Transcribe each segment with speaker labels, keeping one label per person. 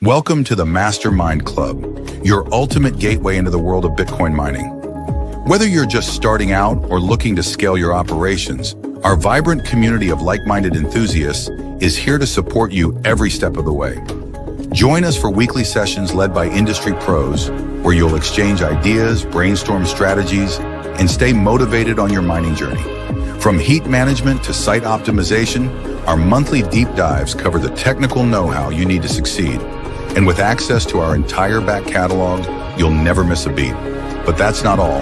Speaker 1: Welcome to the MasterMIND Club, your ultimate gateway into the world of Bitcoin mining. Whether you're just starting out or looking to scale your operations, our vibrant community of like-minded enthusiasts is here to support you every step of the way. Join us for weekly sessions led by industry pros, where you'll exchange ideas, brainstorm strategies, and stay motivated on your mining journey. From heat management to site optimization, our monthly deep dives cover the technical know-how you need to succeed. And with access to our entire back catalog, you'll never miss a beat. But that's not all.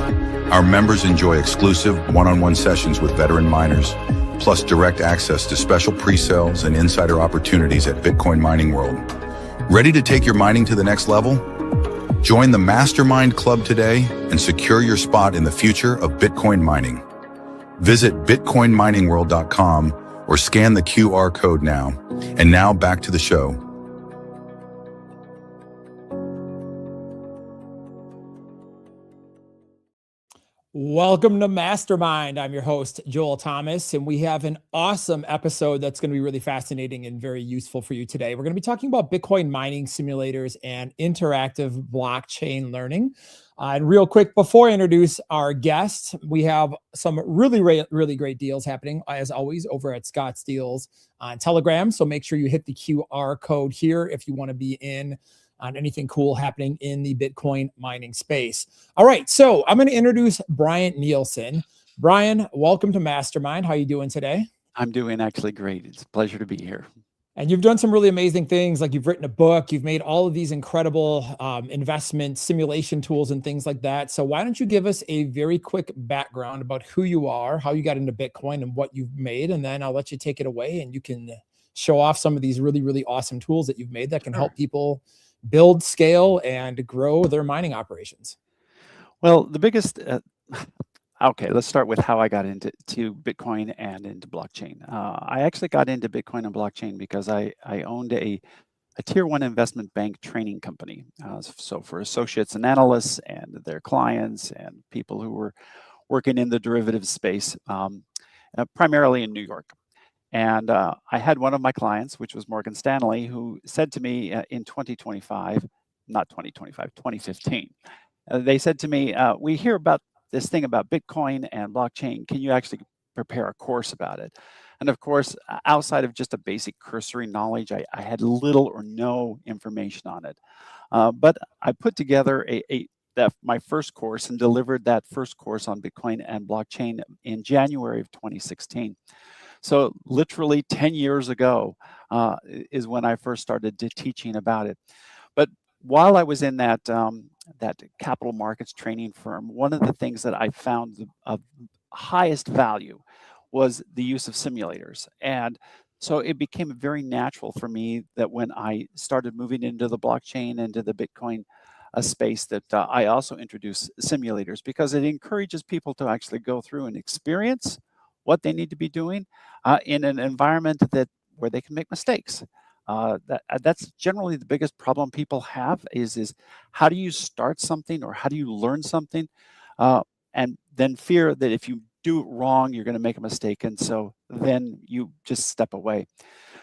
Speaker 1: Our members enjoy exclusive one-on-one sessions with veteran miners, plus direct access to special pre-sales and insider opportunities at Bitcoin Mining World. Ready to take your mining to the next level? Join the MasterMIND Club today and secure your spot in the future of Bitcoin mining. Visit bitcoinminingworld.com or scan the QR code now. And now back to the show.
Speaker 2: Welcome to MasterMIND. I'm your host, Joel Thomas, and we have an awesome episode that's going to be really fascinating and very useful for you today. We're going to be talking about Bitcoin mining simulators and interactive blockchain learning. And real quick, before I introduce our guest, we have some really great deals happening, as always, over at Scott's Deals on Telegram. So make sure you hit the QR code here if you want to be in on anything cool happening in the Bitcoin mining space. All right, so I'm going to introduce Bryant Nielson. Brian, welcome to MasterMIND. How are you doing today?
Speaker 3: I'm doing actually great. It's a pleasure to be here.
Speaker 2: And you've done some really amazing things, like you've written a book, you've made all of these incredible investment simulation tools and things like that. So why don't you give us a very quick background about who you are, how you got into Bitcoin and what you've made, and then I'll let you take it away and you can show off some of these really awesome tools that you've made that can help people build, scale, and grow their mining operations.
Speaker 3: Well, the biggest, okay, let's start with how I got into Bitcoin and into blockchain. I actually got into Bitcoin and blockchain because I owned a tier one investment bank training company. So for associates and analysts and their clients and people who were working in the derivatives space, primarily in New York. And I had one of my clients, which was Morgan Stanley, who said to me in 2015, they said to me, we hear about this thing about Bitcoin and blockchain. Can you actually prepare a course about it? And of course, outside of just a basic cursory knowledge, I had little or no information on it. But I put together my first course and delivered that first course on Bitcoin and blockchain in January of 2016. So literally 10 years ago is when I first started teaching about it. But while I was in that capital markets training firm, one of the things that I found of highest value was the use of simulators. And so it became very natural for me that when I started moving into the blockchain, into the Bitcoin space, that I also introduce simulators, because it encourages people to actually go through and experience what they need to be doing in an environment where they can make mistakes. That's generally the biggest problem people have is how do you start something or how do you learn something and then fear that if you do it wrong, you're going to make a mistake. And so then you just step away.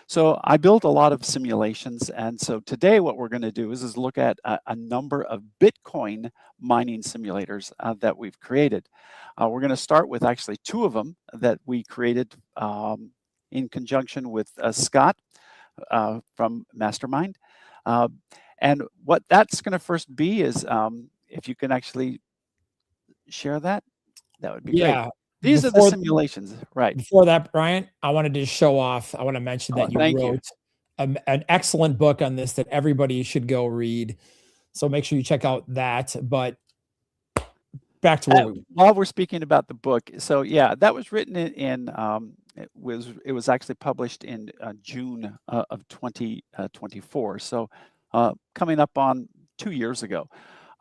Speaker 3: So I built a lot of simulations. And so today what we're going to do is look at a number of Bitcoin mining simulators that we've created. We're going to start with actually two of them that we created in conjunction with Scott from MasterMIND. And what that's going to first be is, if you can actually share that would be great. These are the simulations, right?
Speaker 2: Before that, Bryant, I wanted to show off. I want to mention that you wrote an excellent book on this that everybody should go read. So make sure you check out that. But back to
Speaker 3: while we're speaking about the book. So yeah, that was written in it was actually published in June of 2024. So coming up on 2 years ago.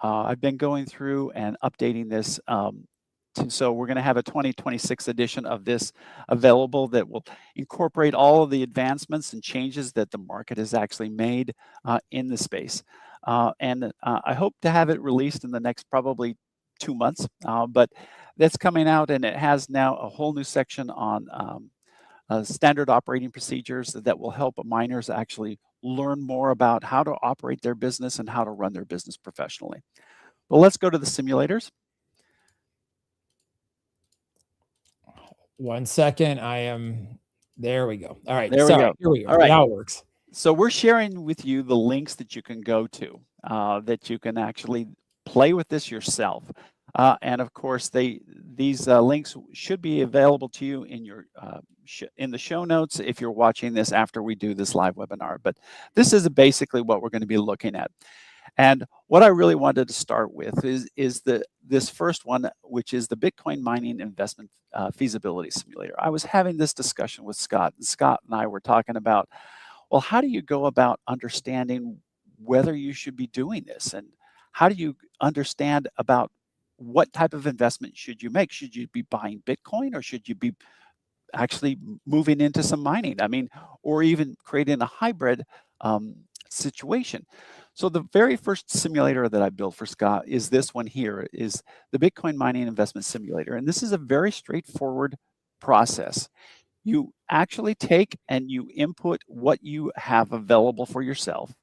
Speaker 3: I've been going through and updating this. So we're going to have a 2026 edition of this available that will incorporate all of the advancements and changes that the market has actually made in the space. And I hope to have it released in the next probably 2 months, but that's coming out, and it has now a whole new section on standard operating procedures that will help miners actually learn more about how to operate their business and how to run their business professionally. But let's go to the simulators.
Speaker 2: 1 second. There we go. All right.
Speaker 3: There we
Speaker 2: Sorry.
Speaker 3: go.
Speaker 2: Here we go.
Speaker 3: All right.
Speaker 2: Now it works.
Speaker 3: So we're sharing with you the links that you can go to, that you can actually play with this yourself. And of course, these links should be available to you in your in the show notes if you're watching this after we do this live webinar. But this is basically what we're going to be looking at. And what I really wanted to start with is this first one, which is the Bitcoin mining investment feasibility simulator. I was having this discussion with Scott, and Scott and I were talking about, well, how do you go about understanding whether you should be doing this? And how do you understand about what type of investment should you make? Should you be buying Bitcoin, or should you be actually moving into some mining? I mean, or even creating a hybrid situation. So the very first simulator that I built for Scott is this one here, is the Bitcoin mining investment simulator. And this is a very straightforward process. You actually take and you input what you have available for yourself,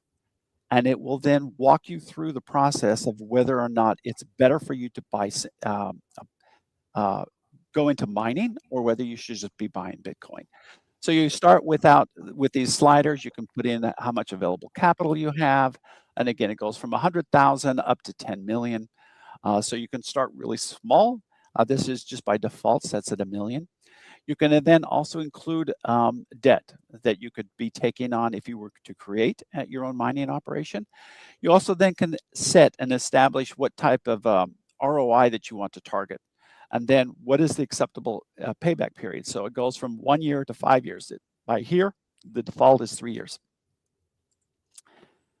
Speaker 3: and it will then walk you through the process of whether or not it's better for you to buy, go into mining, or whether you should just be buying Bitcoin. So you start with these sliders. You can put in how much available capital you have. And again, it goes from 100,000 up to 10 million. So you can start really small. This is just by default sets at $1 million. You can then also include debt that you could be taking on if you were to create your own mining operation. You also then can set and establish what type of ROI that you want to target. And then what is the acceptable payback period? So it goes from 1 year to 5 years. By here, the default is 3 years.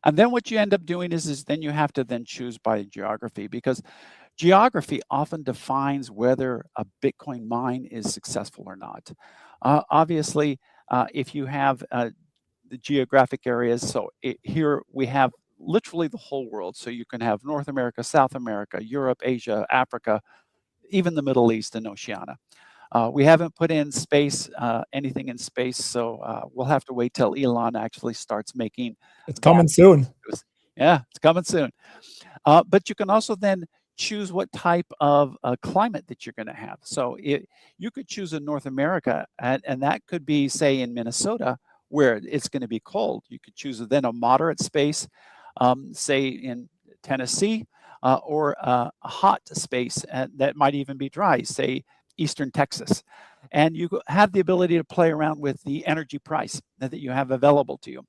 Speaker 3: And then what you end up doing is then you have to then choose by geography, because geography often defines whether a Bitcoin mine is successful or not. Obviously, if you have the geographic areas, so here we have literally the whole world. So you can have North America, South America, Europe, Asia, Africa, even the Middle East and Oceania. We haven't put in space, anything in space, so we'll have to wait till Elon actually starts making.
Speaker 2: It's coming soon.
Speaker 3: Yeah, it's coming soon. But you can also then choose what type of climate that you're going to have. So you could choose in North America, and that could be, say, in Minnesota, where it's going to be cold. You could choose then a moderate space, say in Tennessee, or a hot space that might even be dry, say Eastern Texas. And you have the ability to play around with the energy price that you have available to you.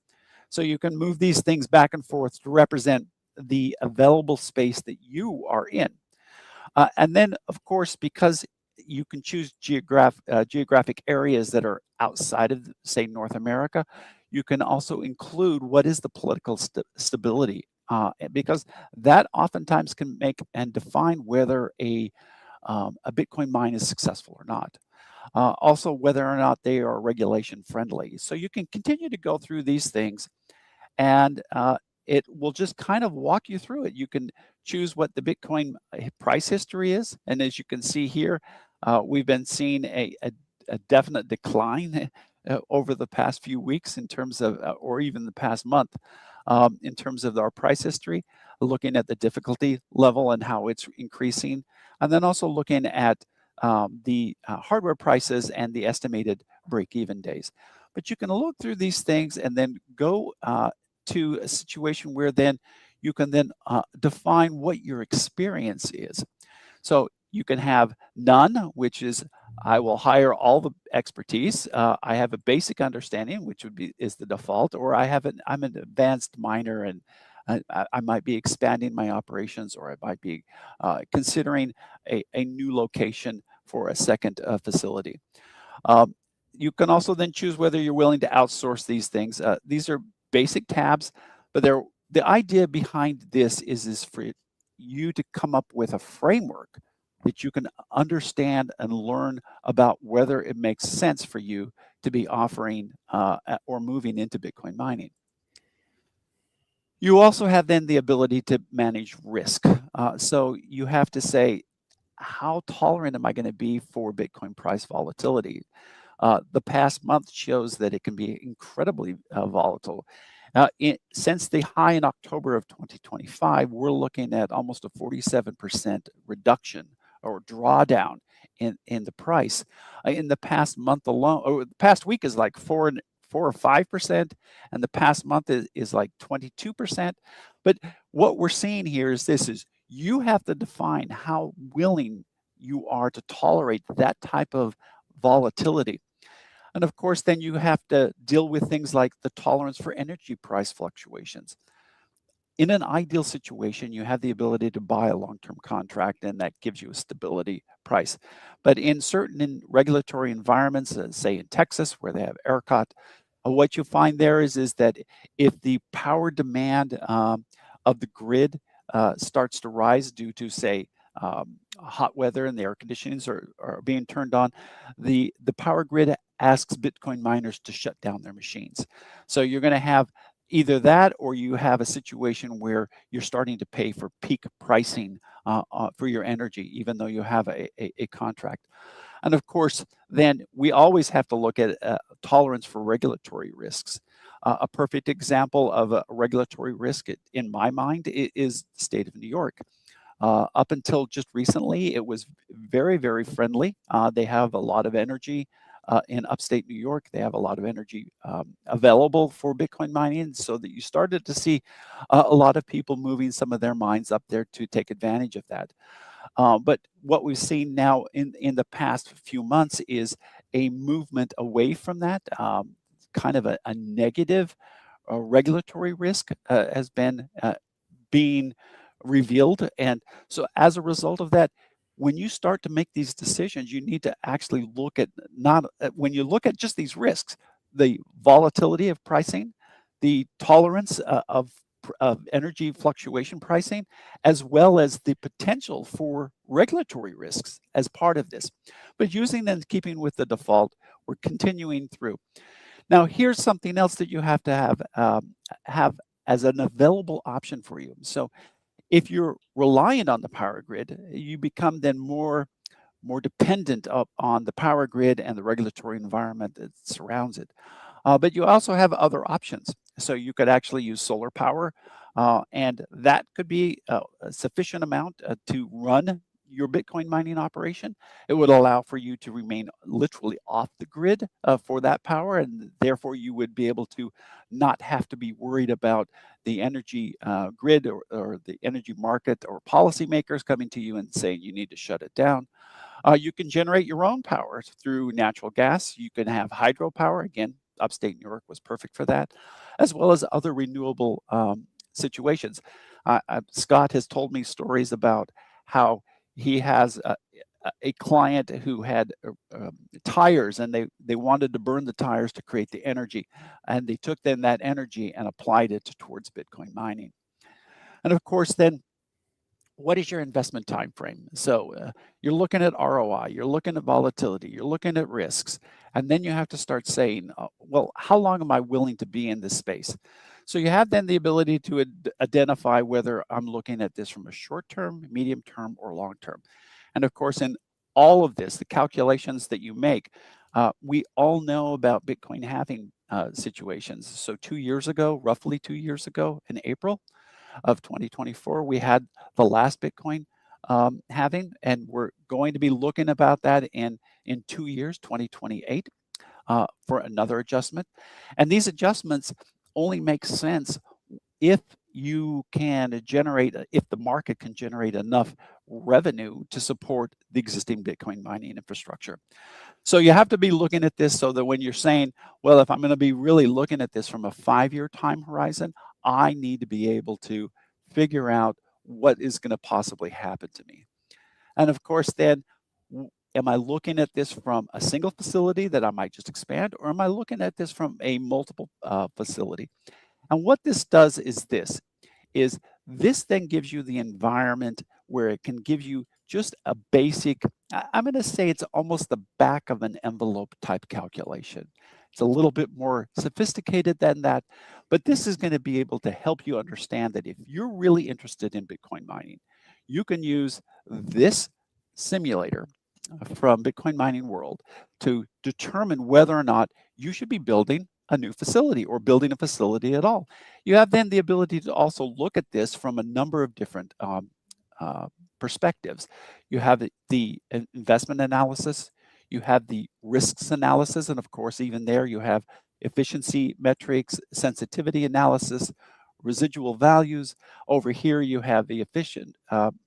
Speaker 3: So you can move these things back and forth to represent the available space that you are in. And then, of course, because you can choose geographic areas that are outside of, say, North America, you can also include what is the political stability, because that oftentimes can make and define whether a Bitcoin mine is successful or not. Also, whether or not they are regulation friendly. So you can continue to go through these things, and it will just kind of walk you through it. You can choose what the Bitcoin price history is. And as you can see here, we've been seeing a definite decline over the past few weeks in terms of, or even the past month, in terms of our price history, looking at the difficulty level and how it's increasing. And then also looking at the hardware prices and the estimated break-even days. But you can look through these things and then go to a situation where then you can then define what your experience is. So you can have none, which is I will hire all the expertise. I have a basic understanding, which is the default, or I'm an advanced miner, and I might be expanding my operations, or I might be considering a new location for a second facility. You can also then choose whether you're willing to outsource these things. These are basic tabs, but the idea behind this is for you to come up with a framework that you can understand and learn about whether it makes sense for you to be offering or moving into Bitcoin mining. You also have then the ability to manage risk. So you have to say, how tolerant am I going to be for Bitcoin price volatility? The past month shows that it can be incredibly volatile. Since the high in October of 2025, we're looking at almost a 47% reduction or drawdown in the price. In the past month alone, or the past week is like 4 or 5%, and the past month is like 22%. But what we're seeing here is you have to define how willing you are to tolerate that type of volatility. And of course, then you have to deal with things like the tolerance for energy price fluctuations. In an ideal situation, you have the ability to buy a long-term contract, and that gives you a stability price. But in certain regulatory environments, say in Texas, where they have ERCOT, what you find there is that if the power demand of the grid starts to rise due to, say, hot weather and the air conditionings are being turned on, the power grid asks Bitcoin miners to shut down their machines. So you're going to have either that, or you have a situation where you're starting to pay for peak pricing for your energy, even though you have a contract. And of course, then we always have to look at tolerance for regulatory risks. A perfect example of a regulatory risk, in my mind, is the state of New York. Up until just recently, it was very, very friendly. They have a lot of energy in upstate New York. They have a lot of energy available for Bitcoin mining, so that you started to see a lot of people moving some of their mines up there to take advantage of that. But what we've seen now in the past few months is a movement away from that. Kind of a negative regulatory risk has been being revealed. And so as a result of that, when you start to make these decisions, you need to actually look at when you look at just these risks, the volatility of pricing, the tolerance of energy fluctuation pricing, as well as the potential for regulatory risks as part of this. But using and keeping with the default, we're continuing through. Now, here's something else that you have to have as an available option for you. So if you're reliant on the power grid, you become then more dependent on the power grid and the regulatory environment that surrounds it. But you also have other options. So you could actually use solar power, and that could be a sufficient amount to run your Bitcoin mining operation. It would allow for you to remain literally off the grid for that power, and therefore you would be able to not have to be worried about the energy grid or the energy market or policymakers coming to you and saying you need to shut it down. You can generate your own power through natural gas. You can have hydropower. Again, upstate New York was perfect for that, as well as other renewable situations. Scott has told me stories about how he has a client who had tires, and they wanted to burn the tires to create the energy, and they took then that energy and applied it towards Bitcoin mining. And of course, then what is your investment time frame? So you're looking at ROI, you're looking at volatility, you're looking at risks, and then you have to start saying, well, how long am I willing to be in this space? So you have then the ability to identify whether I'm looking at this from a short term, medium term, or long term. And of course, in all of this, the calculations that you make, we all know about Bitcoin halving situations. So 2 years ago, roughly 2 years ago, in April of 2024, we had the last Bitcoin halving, and we're going to be looking about that in 2 years, 2028, for another adjustment. And these adjustments only make sense if you can generate, if the market can generate enough revenue to support the existing Bitcoin mining infrastructure. So you have to be looking at this so that when you're saying, well, if I'm going to be really looking at this from a 5-year time horizon, I need to be able to figure out what is going to possibly happen to me. And of course, then, am I looking at this from a single facility that I might just expand, or am I looking at this from a multiple facility? And what this does is this then gives you the environment where it can give you just a basic, I'm going to say it's almost the back of an envelope type calculation. It's a little bit more sophisticated than that, but this is going to be able to help you understand that if you're really interested in Bitcoin mining, you can use this simulator from Bitcoin Mining World to determine whether or not you should be building a new facility or building a facility at all. You have then the ability to also look at this from a number of different perspectives. You have the investment analysis, you have the risks analysis, and of course, even there you have efficiency metrics, sensitivity analysis, residual values. Over here, you have the efficiency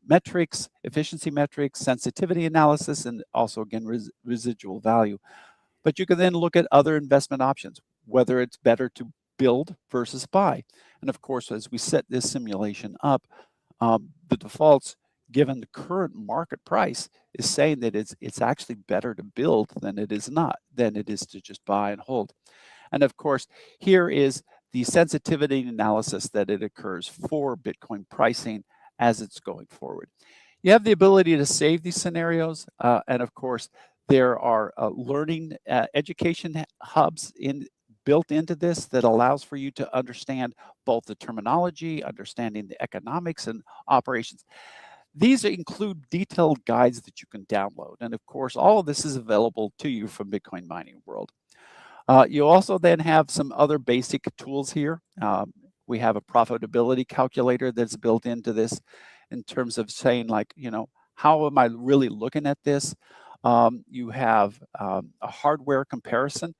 Speaker 3: metrics, sensitivity analysis, and also again, residual value. But you can then look at other investment options, whether it's better to build versus buy. And of course, as we set this simulation up, the defaults, given the current market price, is saying that it's actually better to build than it is to just buy and hold. And of course, here is the sensitivity analysis that it occurs for Bitcoin pricing as it's going forward. You have the ability to save these scenarios, and of course, there are learning education hubs built into this that allows for you to understand both the terminology, understanding the economics and operations. These include detailed guides that you can download. And of course, all of this is available to you from Bitcoin Mining World. You also then have some other basic tools here. We have a profitability calculator that's built into this in terms of saying, like, how am I really looking at this? You have a hardware comparison.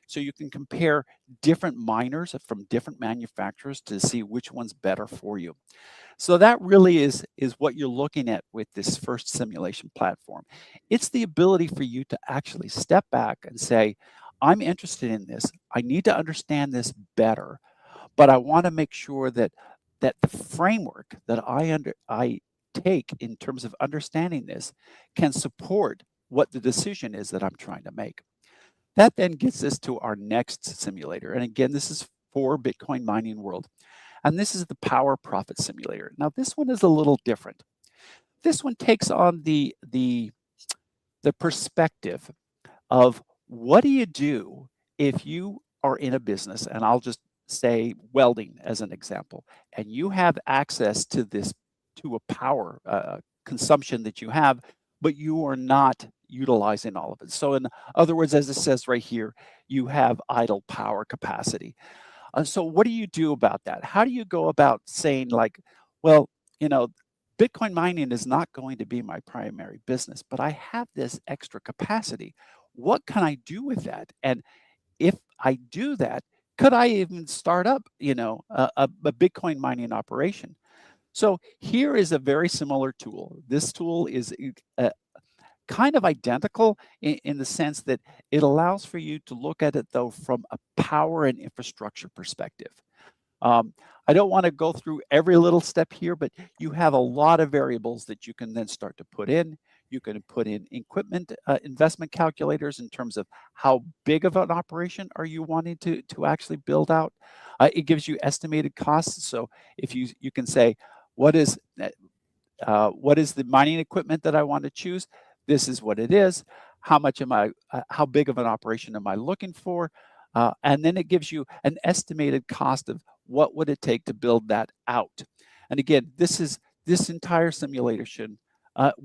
Speaker 3: So you can compare different miners from different manufacturers to see which one's better for you. So that really is what you're looking at with this first simulation platform. It's the ability for you to actually step back and say, I'm interested in this. I need to understand this better, but I want to make sure that the framework that I take in terms of understanding this can support what the decision is that I'm trying to make. That then gets us to our next simulator. And again, this is for Bitcoin Mining World. And this is the Power Profit Simulator. Now, this one is a little different. This one takes on the perspective of what do you do if you are in a business, and I'll just say welding as an example, and you have access to a power consumption that you have, but you are not utilizing all of it. So in other words, as it says right here, you have idle power capacity. So what do you do about that? How do you go about saying, like, well, Bitcoin mining is not going to be my primary business, but I have this extra capacity. What can I do with that? And if I do that, could I even start up, a Bitcoin mining operation? So here is a very similar tool. This tool is kind of identical in the sense that it allows for you to look at it, though, from a power and infrastructure perspective. I don't want to go through every little step here, but you have a lot of variables that you can then start to put in. You can put in equipment investment calculators in terms of how big of an operation are you wanting to actually build out. It gives you estimated costs. So if you can say, what is the mining equipment that I want to choose? This is what it is. How big of an operation am I looking for? And then it gives you an estimated cost of what would it take to build that out. And again, this entire simulation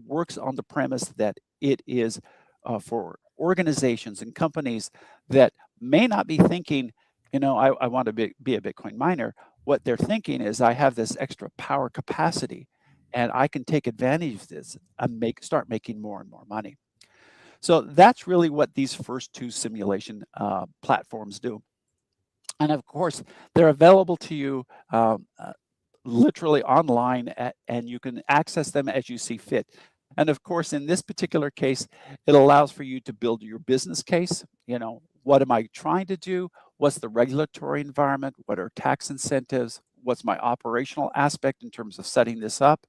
Speaker 3: works on the premise that it is for organizations and companies that may not be thinking, I want to be a Bitcoin miner. What they're thinking is, I have this extra power capacity, and I can take advantage of this and start making more and more money. So that's really what these first two simulation platforms do. And of course, they're available to you literally online, and you can access them as you see fit. And of course, in this particular case, it allows for you to build your business case. What am I trying to do? What's the regulatory environment? What are tax incentives? What's my operational aspect in terms of setting this up?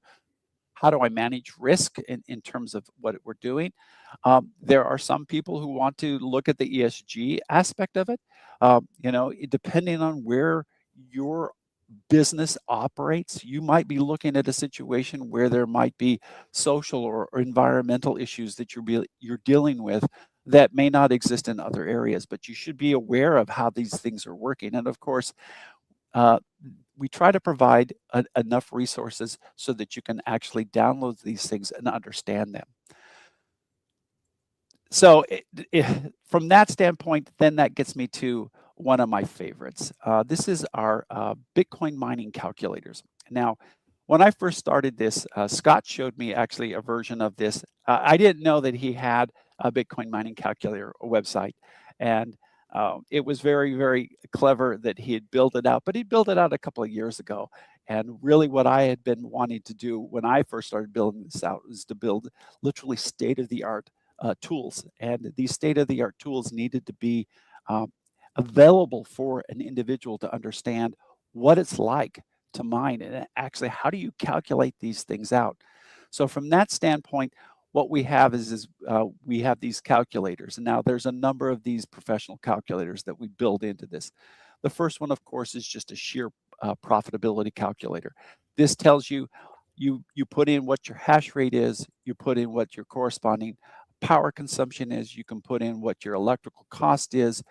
Speaker 3: How do I manage risk in terms of what we're doing? There are some people who want to look at the ESG aspect of it. Depending on where your business operates, you might be looking at a situation where there might be social or environmental issues that you're dealing with that may not exist in other areas, but you should be aware of how these things are working. And of course, we try to provide enough resources so that you can actually download these things and understand them. So from that standpoint, then that gets me to one of my favorites. This is our Bitcoin mining calculators. Now, when I first started this, Scott showed me actually a version of this. I didn't know that he had a Bitcoin mining calculator website, and it was very, very clever that he had built it out, but he built it out a couple of years ago. And really what I had been wanting to do when I first started building this out was to build literally state-of-the-art tools. And these state-of-the-art tools needed to be available for an individual to understand what it's like to mine, and actually how do you calculate these things out. So from that standpoint, what we have is we have these calculators, and now there's a number of these professional calculators that we build into this. The first one, of course, is just a sheer profitability calculator. This tells you put in what your hash rate is, you put in what your corresponding power consumption is, you can put in what your electrical cost is.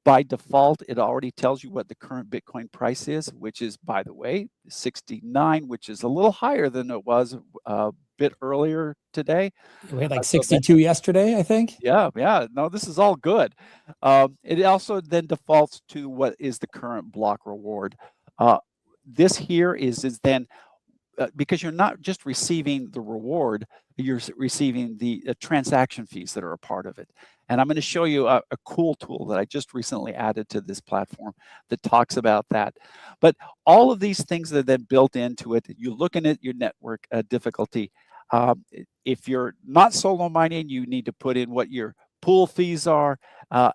Speaker 3: By default, it already tells you what the current Bitcoin price is, which is, by the way, 69, which is a little higher than it was a bit earlier today.
Speaker 2: We had like 62 yesterday, I think.
Speaker 3: Yeah. No, this is all good. It also then defaults to what is the current block reward. This here is then, because you're not just receiving the reward, you're receiving the transaction fees that are a part of it. And I'm going to show you a cool tool that I just recently added to this platform that talks about that. But all of these things are then built into it. You're looking at your network difficulty. If you're not solo mining, you need to put in what your pool fees are,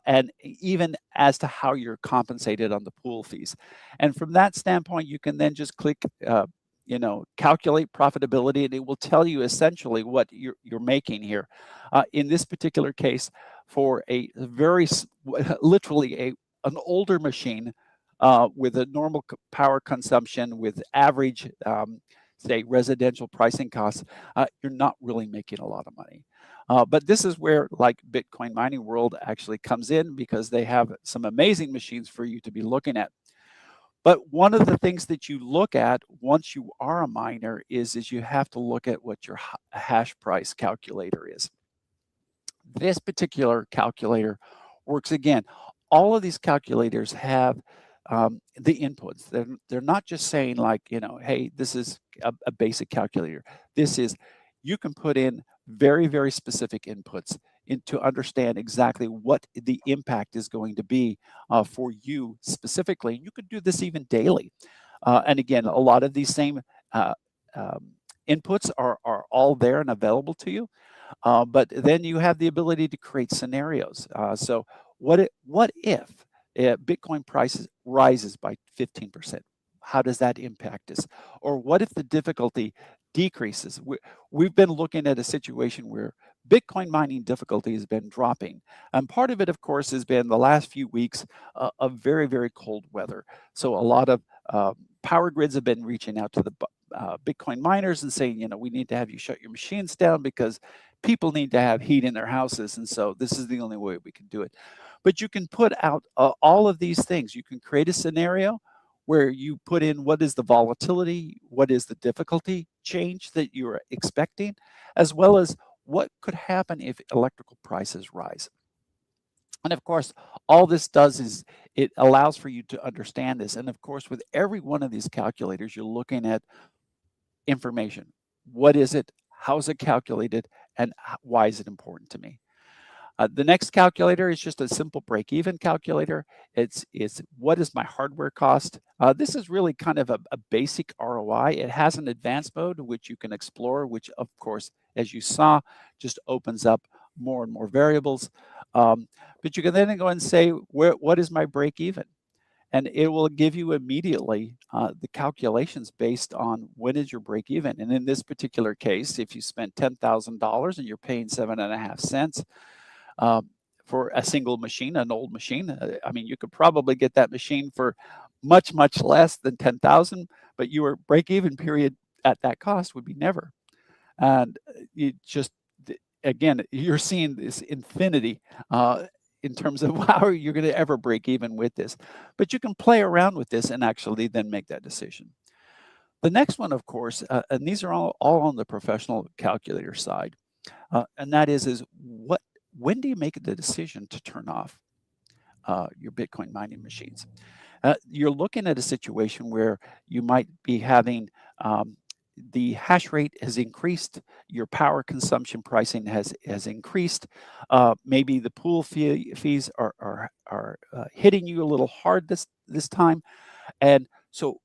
Speaker 3: and even as to how you're compensated on the pool fees. And from that standpoint, you can then just click calculate profitability, and it will tell you essentially what you're making here. In this particular case, for a very literally an older machine with a normal power consumption with average say residential pricing costs, you're not really making a lot of money. But this is where like Bitcoin Mining World actually comes in, because they have some amazing machines for you to be looking at. But one of the things that you look at once you are a miner is you have to look at what your hash price calculator is. This particular calculator works again. All of these calculators have the inputs. They're not just saying like, hey, this is a basic calculator. This is, you can put in very, very specific inputs to understand exactly what the impact is going to be for you specifically. You could do this even daily. And again, a lot of these same inputs are all there and available to you. But then you have the ability to create scenarios. So what if Bitcoin prices rises by 15%? How does that impact us? Or what if the difficulty decreases? We've been looking at a situation where Bitcoin mining difficulty has been dropping. And part of it, of course, has been the last few weeks of very, very cold weather. So a lot of power grids have been reaching out to the Bitcoin miners and saying, we need to have you shut your machines down because people need to have heat in their houses. And so this is the only way we can do it. But you can put out all of these things. You can create a scenario where you put in what is the volatility, what is the difficulty change that you're expecting, as well as what could happen if electrical prices rise. And of course, all this does is it allows for you to understand this. And of course, with every one of these calculators, you're looking at information. What is it? How is it calculated? And why is it important to me? The next calculator is just a simple break-even calculator. It's what is my hardware cost? This is really kind of a basic ROI. It has an advanced mode, which you can explore, which of course, as you saw, just opens up more and more variables. But you can then go and say, what is my break-even? And it will give you immediately the calculations based on when is your break even. And in this particular case, if you spent $10,000 and you're paying 7.5 cents for a single machine, an old machine, I mean, you could probably get that machine for much, much less than 10,000, but your break even period at that cost would be never. And you just, again, you're seeing this infinity in terms of how you're going to ever break even with this. But you can play around with this and actually then make that decision. The next one, of course, and these are all on the professional calculator side, and that is what when do you make the decision to turn off your Bitcoin mining machines? You're looking at a situation where you might be having the hash rate has increased, your power consumption pricing has increased. Maybe the pool fees are hitting you a little hard this time. And so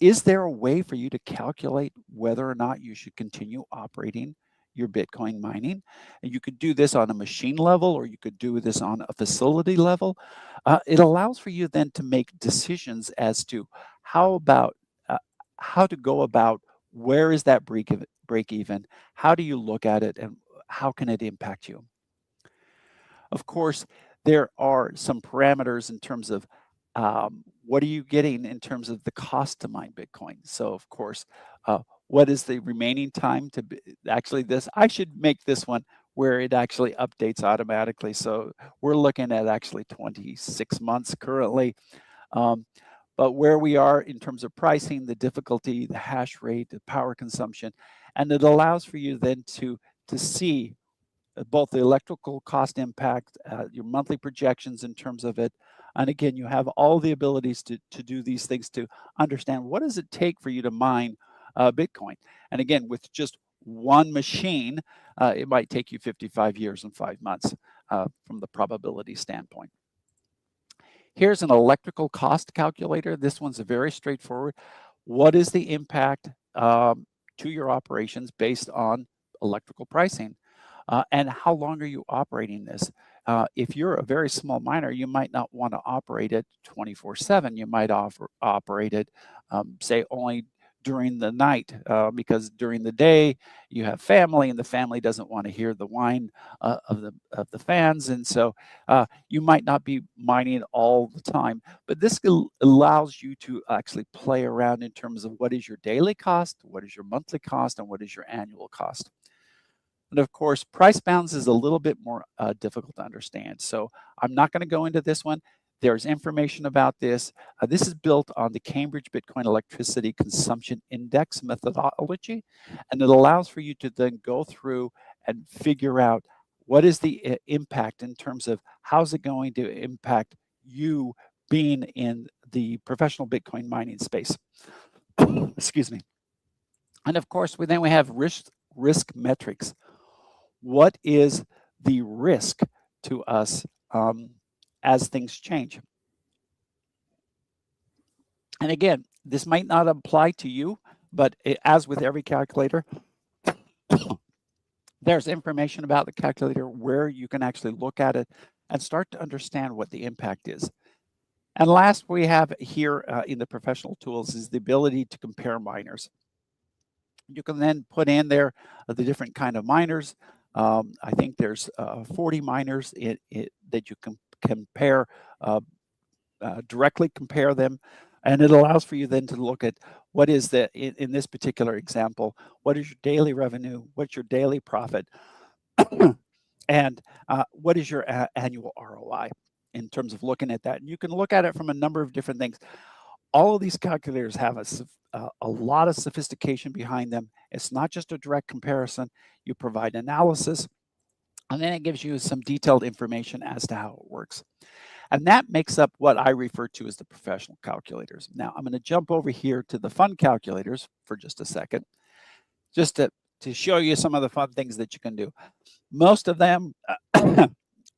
Speaker 3: is there a way for you to calculate whether or not you should continue operating your Bitcoin mining? And you could do this on a machine level, or you could do this on a facility level. It allows for you then to make decisions as to how to go about where is that break even, how do you look at it, and how can it impact you? Of course, there are some parameters in terms of what are you getting in terms of the cost to mine Bitcoin. So of course, what is the remaining time to actually this? I should make this one where it actually updates automatically. So we're looking at actually 26 months currently. But where we are in terms of pricing, the difficulty, the hash rate, the power consumption, and it allows for you then to see both the electrical cost impact, your monthly projections in terms of it. And again, you have all the abilities to do these things to understand what does it take for you to mine Bitcoin. And again, with just one machine, it might take you 55 years and 5 months from the probability standpoint. Here's an electrical cost calculator. This one's very straightforward. What is the impact to your operations based on electrical pricing? And how long are you operating this? If you're a very small miner, you might not want to operate it 24/7. You might operate it, say, only during the night, because during the day you have family, and the family doesn't want to hear the whine of the fans, and so you might not be mining all the time. But this allows you to actually play around in terms of what is your daily cost, what is your monthly cost, and what is your annual cost. And of course, price bounds is a little bit more difficult to understand. So I'm not going to go into this one. There's information about this. This is built on the Cambridge Bitcoin Electricity Consumption Index methodology, and it allows for you to then go through and figure out what is the impact in terms of how's it going to impact you being in the professional Bitcoin mining space. Excuse me. And of course, then we have risk metrics. What is the risk to us as things change? And again, this might not apply to you, but as with every calculator, there's information about the calculator where you can actually look at it and start to understand what the impact is. And last we have here in the professional tools is the ability to compare miners. You can then put in there the different kind of miners. I think there's 40 miners that you can compare, directly compare them. And it allows for you then to look at what is in this particular example, what is your daily revenue, what's your daily profit, and what is your annual ROI in terms of looking at that. And you can look at it from a number of different things. All of these calculators have a lot of sophistication behind them. It's not just a direct comparison. You provide analysis, and then it gives you some detailed information as to how it works. And that makes up what I refer to as the professional calculators. Now, I'm going to jump over here to the fun calculators for just a second, just to show you some of the fun things that you can do. Most of them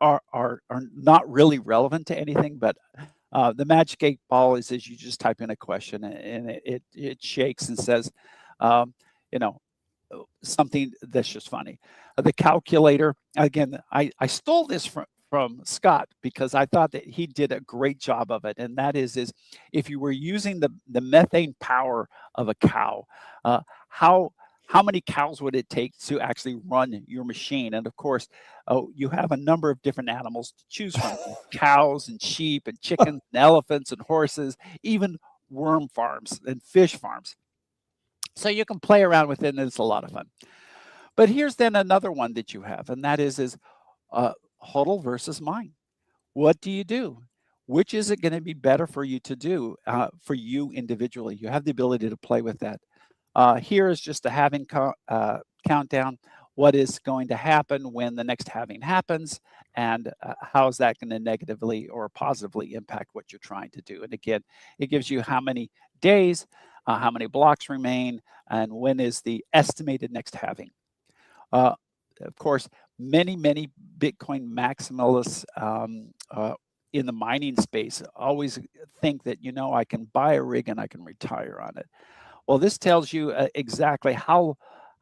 Speaker 3: are not really relevant to anything, but the magic 8 ball is you just type in a question and it shakes and says, something that's just funny. The calculator, again, I stole this from Scott because I thought that he did a great job of it. And that is if you were using the methane power of a cow, how many cows would it take to actually run your machine? And of course, you have a number of different animals to choose from: cows and sheep and chickens and elephants and horses, even worm farms and fish farms. So you can play around with it, and it's a lot of fun. But here's then another one that you have, and that is HODL versus mine. What do you do? Which is it going to be better for you to do for you individually? You have the ability to play with that. Here is just a halving countdown. what is going to happen when the next halving happens, and how is that going to negatively or positively impact what you're trying to do. And again, it gives you how many days, how many blocks remain, and when is the estimated next halving. Of course, many Bitcoin maximalists in the mining space always think that, I can buy a rig and I can retire on it. Well, this tells you exactly how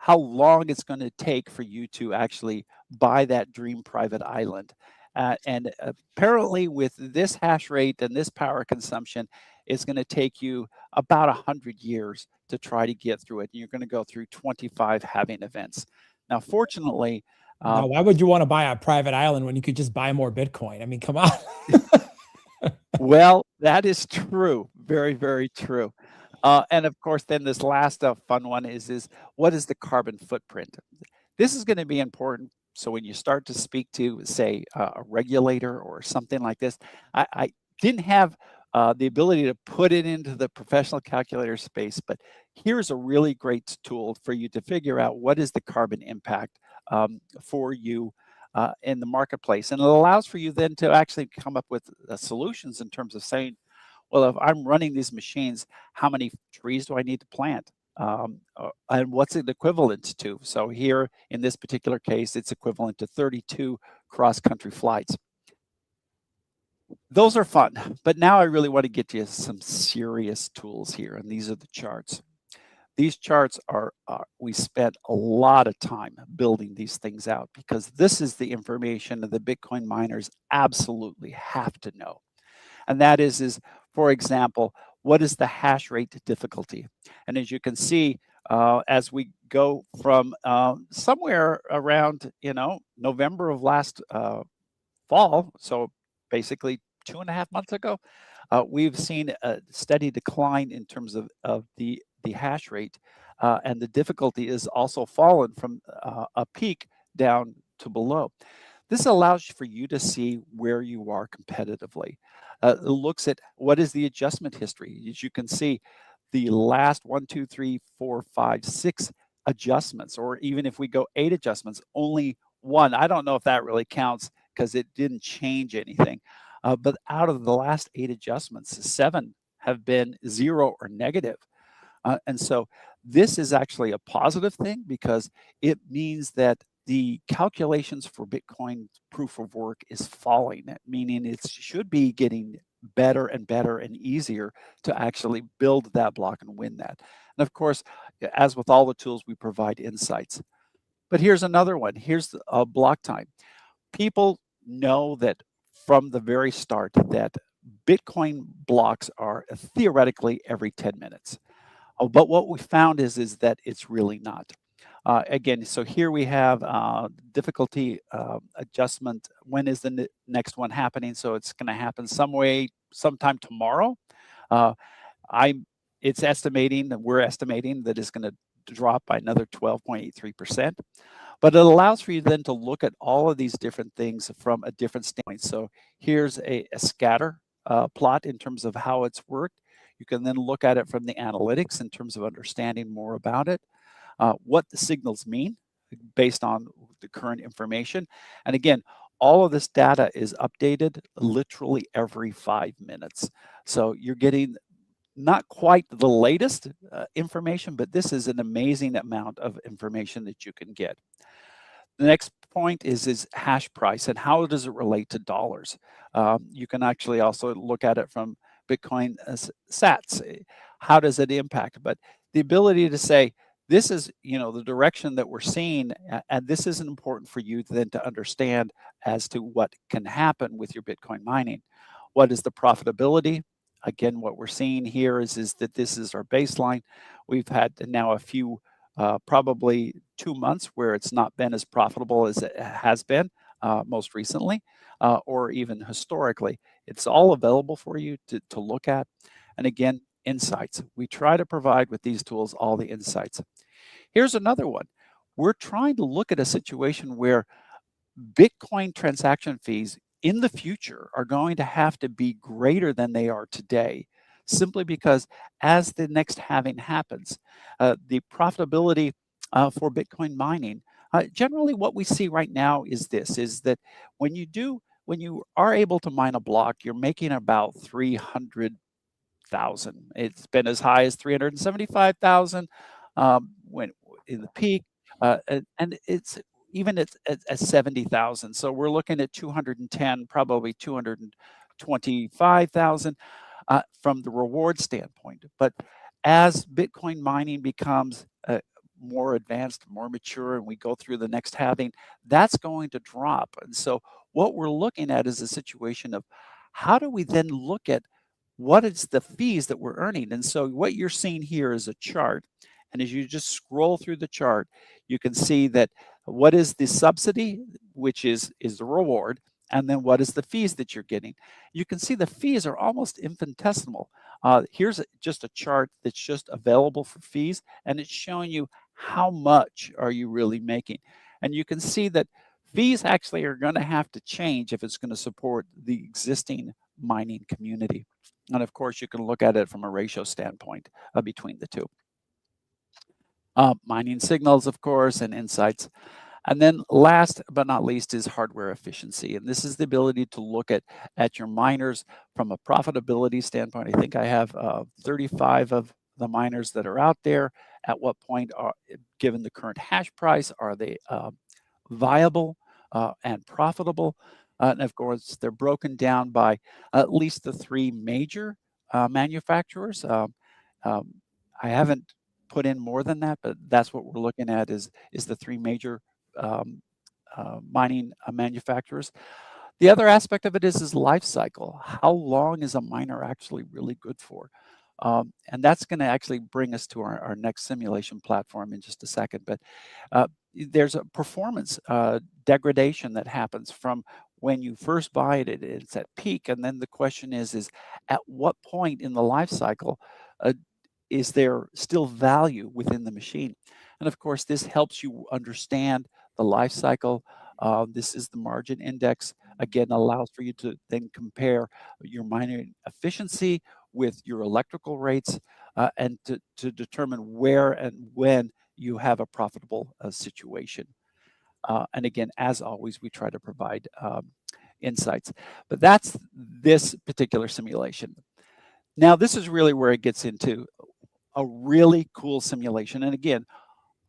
Speaker 3: long it's going to take for you to actually buy that dream private island. And apparently with this hash rate and this power consumption, it's going to take you about 100 years to try to get through it. And you're going to go through 25 halving events. Now, fortunately,
Speaker 2: now, why would you want to buy a private island when you could just buy more Bitcoin? I mean, come on.
Speaker 3: Well, that is true. Very, very true. And of course, then this last fun one is what is the carbon footprint? This is going to be important. So when you start to speak to, say, a regulator or something like this, I didn't have the ability to put it into the professional calculator space, but here's a really great tool for you to figure out what is the carbon impact for you in the marketplace. And it allows for you then to actually come up with solutions in terms of saying, well, if I'm running these machines, how many trees do I need to plant? And what's it equivalent to? So here in this particular case, it's equivalent to 32 cross-country flights. Those are fun, but now I really want to get you some serious tools here, and these are the charts. These charts are, we spent a lot of time building these things out because this is the information that the Bitcoin miners absolutely have to know. And that is for example, what is the hash rate difficulty? And as you can see, as we go from somewhere around, November of last fall, so basically 2.5 months ago, we've seen a steady decline in terms of the hash rate, and the difficulty is also fallen from a peak down to below. This allows for you to see where you are competitively. It looks at what is the adjustment history. As you can see, the last 1, 2, 3, 4, 5, 6 adjustments, or even if we go 8 adjustments, only one. I don't know if that really counts because it didn't change anything. But out of the last 8 adjustments, 7 have been 0 or negative. And so this is actually a positive thing because it means that the calculations for Bitcoin proof of work is falling, meaning it should be getting better and better and easier to actually build that block and win that. And of course, as with all the tools, we provide insights. But here's another one. Here's block time. People know that from the very start that Bitcoin blocks are theoretically every 10 minutes. But what we found is that it's really not. Again, so here we have difficulty adjustment. When is the next one happening? So it's going to happen sometime tomorrow. It's estimating that we're estimating that it's going to drop by another 12.83%. But it allows for you then to look at all of these different things from a different standpoint. So here's a scatter plot in terms of how it's worked. You can then look at it from the analytics in terms of understanding more about it, what the signals mean based on the current information. And again, all of this data is updated literally every 5 minutes. So you're getting not quite the latest information, but this is an amazing amount of information that you can get. The next point is hash price and how does it relate to dollars. You can actually also look at it from Bitcoin sats. How does it impact? But the ability to say, this is, the direction that we're seeing, and this is important for you then to understand as to what can happen with your Bitcoin mining. What is the profitability? Again, what we're seeing here is that this is our baseline. We've had now a few, probably 2 months where it's not been as profitable as it has been most recently, or even historically. It's all available for you to look at. And again, insights. We try to provide with these tools all the insights. Here's another one. We're trying to look at a situation where Bitcoin transaction fees in the future are going to have to be greater than they are today, simply because as the next halving happens, the profitability for Bitcoin mining Generally, what we see right now is this: is that when you are able to mine a block, you're making about 300,000. It's been as high as 375,000 when in the peak, and it's even at 70,000. So we're looking at 210, probably 225,000 from the reward standpoint. But as Bitcoin mining becomes more advanced, more mature, and we go through the next halving, that's going to drop. And so what we're looking at is a situation of how do we then look at what is the fees that we're earning? And so what you're seeing here is a chart. And as you just scroll through the chart, you can see that what is the subsidy, which is the reward, and then what is the fees that you're getting. You can see the fees are almost infinitesimal. Here's just a chart that's just available for fees, and it's showing you how much are you really making. And you can see that fees actually are going to have to change if it's going to support the existing mining community. And of course, you can look at it from a ratio standpoint between the two. Mining signals, of course, and insights. And then last but not least is hardware efficiency. And this is the ability to look at your miners from a profitability standpoint. I think I have 35 of the miners that are out there. At what point, given the current hash price, are they viable and profitable? And of course, they're broken down by at least the three major manufacturers. I haven't put in more than that, but that's what we're looking at is the three major mining manufacturers. The other aspect of it is life cycle. How long is a miner actually really good for? And that's going to actually bring us to our next simulation platform in just a second. But there's a performance degradation that happens from when you first buy it, it's at peak. And then the question is at what point in the life cycle is there still value within the machine? And of course, this helps you understand the life cycle. This is the margin index. Again, allows for you to then compare your mining efficiency with your electrical rates and to determine where and when you have a profitable situation. And again, as always, we try to provide insights. But that's this particular simulation. Now, this is really where it gets into a really cool simulation. And again,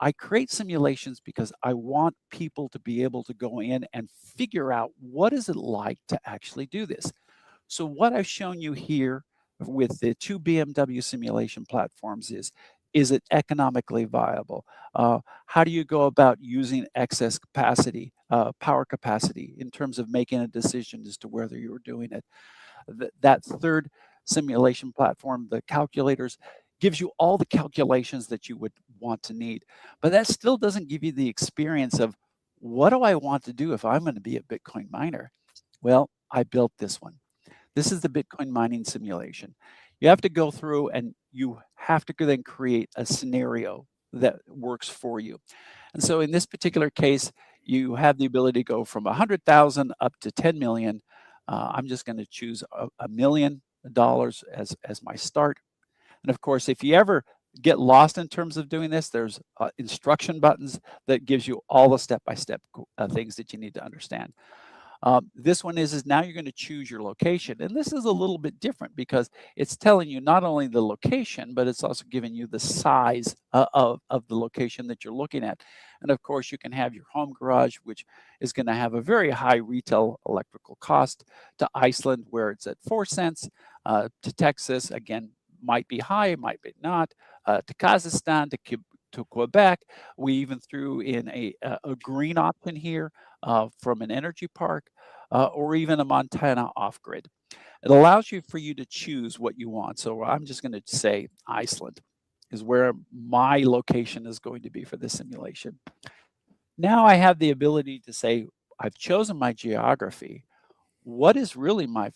Speaker 3: I create simulations because I want people to be able to go in and figure out what is it like to actually do this. So what I've shown you here with the two BMW simulation platforms is it economically viable? How do you go about using excess capacity, power capacity, in terms of making a decision as to whether you're doing it? That third simulation platform, the calculators, gives you all the calculations that you would want to need. But that still doesn't give you the experience of what do I want to do if I'm going to be a Bitcoin miner? Well, I built this one. This is the Bitcoin mining simulation. You have to go through and you have to then create a scenario that works for you. And so in this particular case, you have the ability to go from 100,000 up to 10 million. I'm just going to choose $1 million as my start. And of course, if you ever get lost in terms of doing this, there's instruction buttons that gives you all the step-by-step things that you need to understand. This one is now you're going to choose your location. And this is a little bit different because it's telling you not only the location, but it's also giving you the size of the location that you're looking at. And of course, you can have your home garage, which is going to have a very high retail electrical cost, to Iceland, where it's at 4 cents, to Texas, again, might be high, might be not, to Kazakhstan, to Quebec. We even threw in a green option here from an energy park, or even a Montana off-grid. It allows you for you to choose what you want. So I'm just going to say Iceland is where my location is going to be for this simulation. Now I have the ability to say, I've chosen my geography. What is really my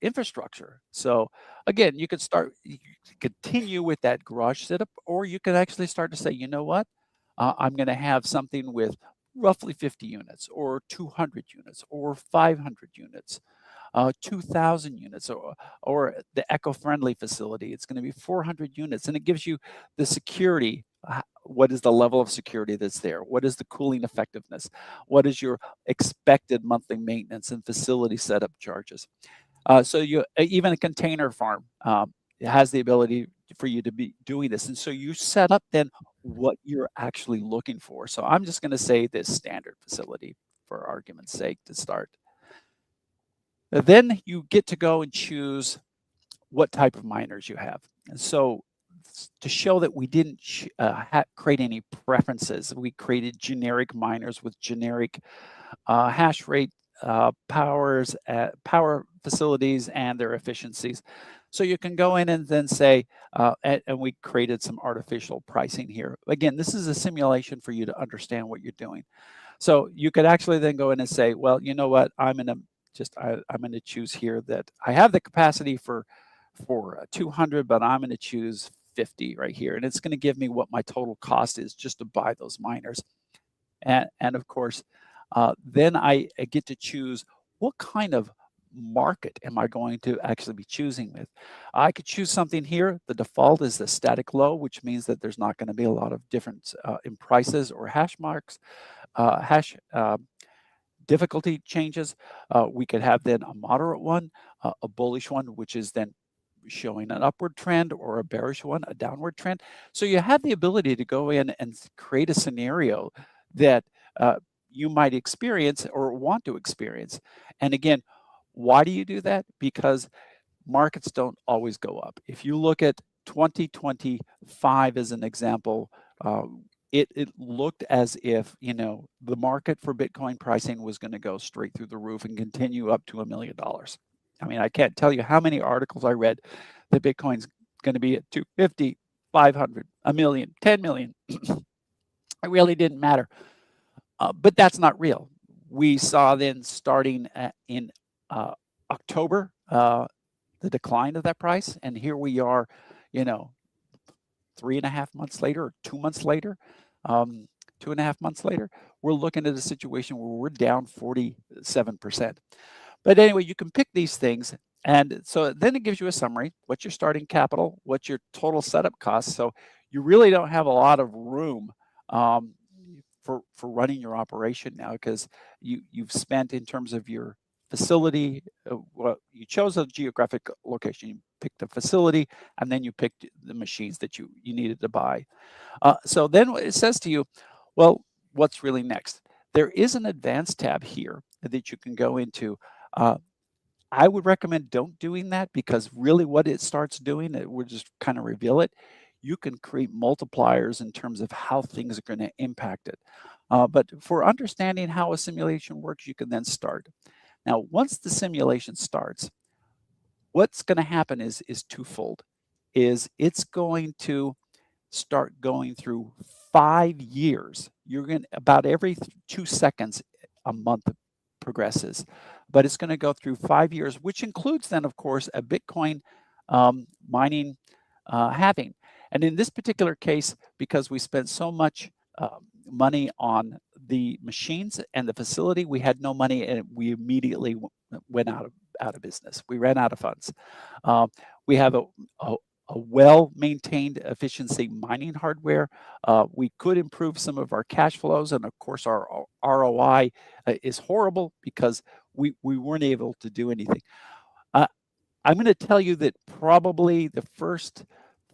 Speaker 3: infrastructure? So again, you could continue with that garage setup, or you could actually start to say, you know what, I'm going to have something with roughly 50 units, or 200 units, or 500 units, 2,000 units, or the eco-friendly facility. It's going to be 400 units, and it gives you the security what is the level of security that's there? What is the cooling effectiveness? What is your expected monthly maintenance and facility setup charges? So even a container farm has the ability for you to be doing this. And so you set up then what you're actually looking for. So I'm just going to say this standard facility for argument's sake to start. Then you get to go and choose what type of miners you have. And so to show that we didn't create any preferences, we created generic miners with generic hash rate, power facilities, and their efficiencies. So you can go in and then say, and we created some artificial pricing here. Again, this is a simulation for you to understand what you're doing. So you could actually then go in and say, well, you know what, I'm going to choose here that I have the capacity for 200, but I'm going to choose 50 right here. And it's going to give me what my total cost is just to buy those miners. And of course, then I get to choose what kind of market am I going to actually be choosing with. I could choose something here. The default is the static low, which means that there's not going to be a lot of difference in prices or hash marks, difficulty changes. We could have then a moderate one, a bullish one, which is then showing an upward trend, or a bearish one, a downward trend. So you have the ability to go in and create a scenario that you might experience or want to experience. And again, why do you do that? Because markets don't always go up. If you look at 2025 as an example, it looked as if, the market for Bitcoin pricing was going to go straight through the roof and continue up to $1 million. I mean, I can't tell you how many articles I read that Bitcoin's going to be at 250, 500, $1 million, 10 million. It really didn't matter. But that's not real. We saw then starting in October, the decline of that price. And here we are, 3.5 months later, or 2 months later, 2.5 months later, we're looking at a situation where we're down 47%. But anyway, you can pick these things. And so then it gives you a summary, what's your starting capital, what's your total setup cost. So you really don't have a lot of room for running your operation now, because you've spent in terms of your facility. Well, you chose a geographic location, you picked a facility, and then you picked the machines that you needed to buy. So then it says to you, well, what's really next? There is an advanced tab here that you can go into. I would recommend don't doing that, because really what it starts doing, it will just kind of reveal it. You can create multipliers in terms of how things are going to impact it. But for understanding how a simulation works, you can then start. Now, once the simulation starts, what's going to happen is twofold. It's going to start going through 5 years. You're going to, about every 2 seconds, a month progresses, but it's going to go through 5 years, which includes then, of course, a Bitcoin mining halving. And in this particular case, because we spent so much money on the machines and the facility, we had no money, and we immediately went out of business. We ran out of funds. We have a well-maintained efficiency mining hardware. We could improve some of our cash flows, and of course our ROI is horrible because we weren't able to do anything. I'm going to tell you that probably the first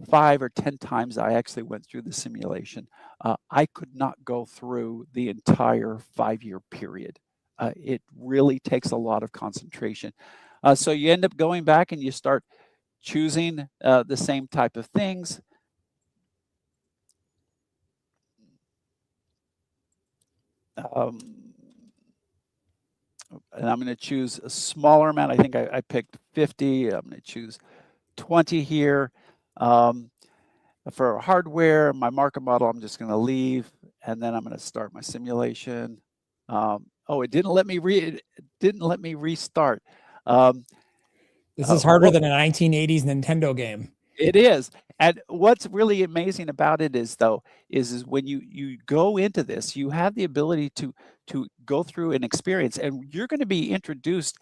Speaker 3: 5 or 10 times I actually went through the simulation, I could not go through the entire 5-year period. It really takes a lot of concentration. So you end up going back and you start choosing the same type of things. And I'm going to choose a smaller amount. I think I picked 50. I'm going to choose 20 here. For hardware, my market model, I'm just going to leave, and then I'm going to start my simulation. Oh, it didn't let me restart.
Speaker 2: This is harder than a 1980s Nintendo game.
Speaker 3: It is. And what's really amazing about it is when you go into this, you have the ability to go through an experience, and you're going to be introduced.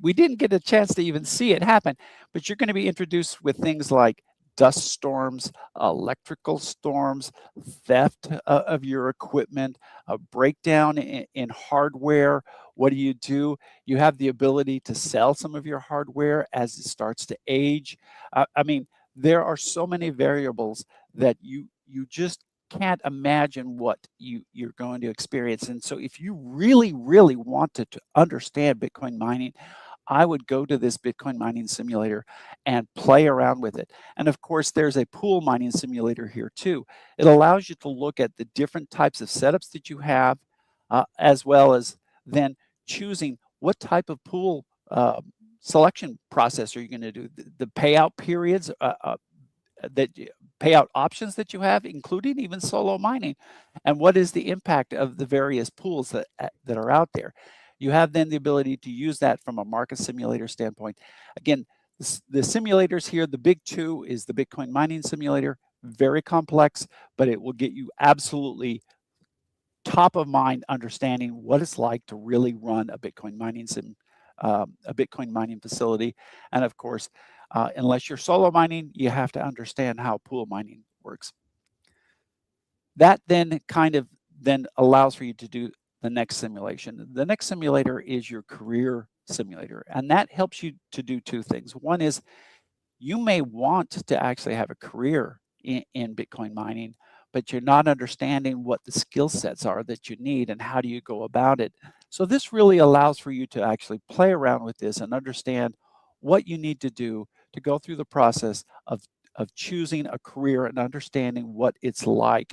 Speaker 3: We didn't get a chance to even see it happen, but you're going to be introduced with things like dust storms, electrical storms, theft of your equipment, a breakdown in hardware. What do? You have the ability to sell some of your hardware as it starts to age. I mean, there are so many variables that you just can't imagine what you're going to experience. And so if you really, really wanted to understand Bitcoin mining, I would go to this Bitcoin mining simulator and play around with it. And of course, there's a pool mining simulator here too. It allows you to look at the different types of setups that you have, as well as then choosing what type of pool selection process are you going to do. The payout periods, payout options that you have, including even solo mining, and what is the impact of the various pools that are out there. You have then the ability to use that from a market simulator standpoint. Again, the simulators here, the big two is the Bitcoin mining simulator, very complex, but it will get you absolutely top of mind understanding what it's like to really run a Bitcoin mining facility. And of course, unless you're solo mining, you have to understand how pool mining works. That then kind of then allows for you to do the next simulation. The next simulator is your career simulator, and that helps you to do two things. One is you may want to actually have a career in Bitcoin mining, but you're not understanding what the skill sets are that you need and how do you go about it. So this really allows for you to actually play around with this and understand what you need to do to go through the process of choosing a career and understanding what it's like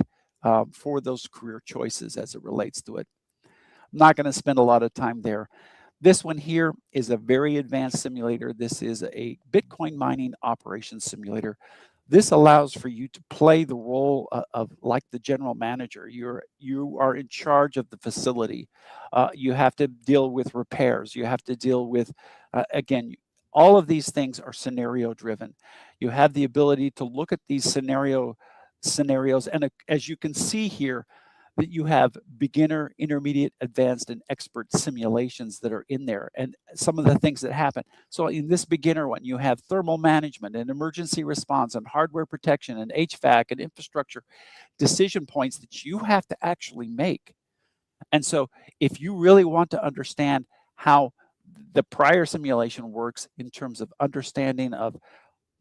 Speaker 3: for those career choices as it relates to it. I'm not going to spend a lot of time there. This one here is a very advanced simulator. This is a Bitcoin mining operations simulator. This allows for you to play the role of like the general manager. You are in charge of the facility. You have to deal with repairs. You have to deal with, again, all of these things are scenario driven. You have the ability to look at these scenarios, and as you can see here, that you have beginner, intermediate, advanced, and expert simulations that are in there, and some of the things that happen. So in this beginner one, you have thermal management and emergency response and hardware protection and HVAC and infrastructure decision points that you have to actually make. And so if you really want to understand how the prior simulation works in terms of understanding of,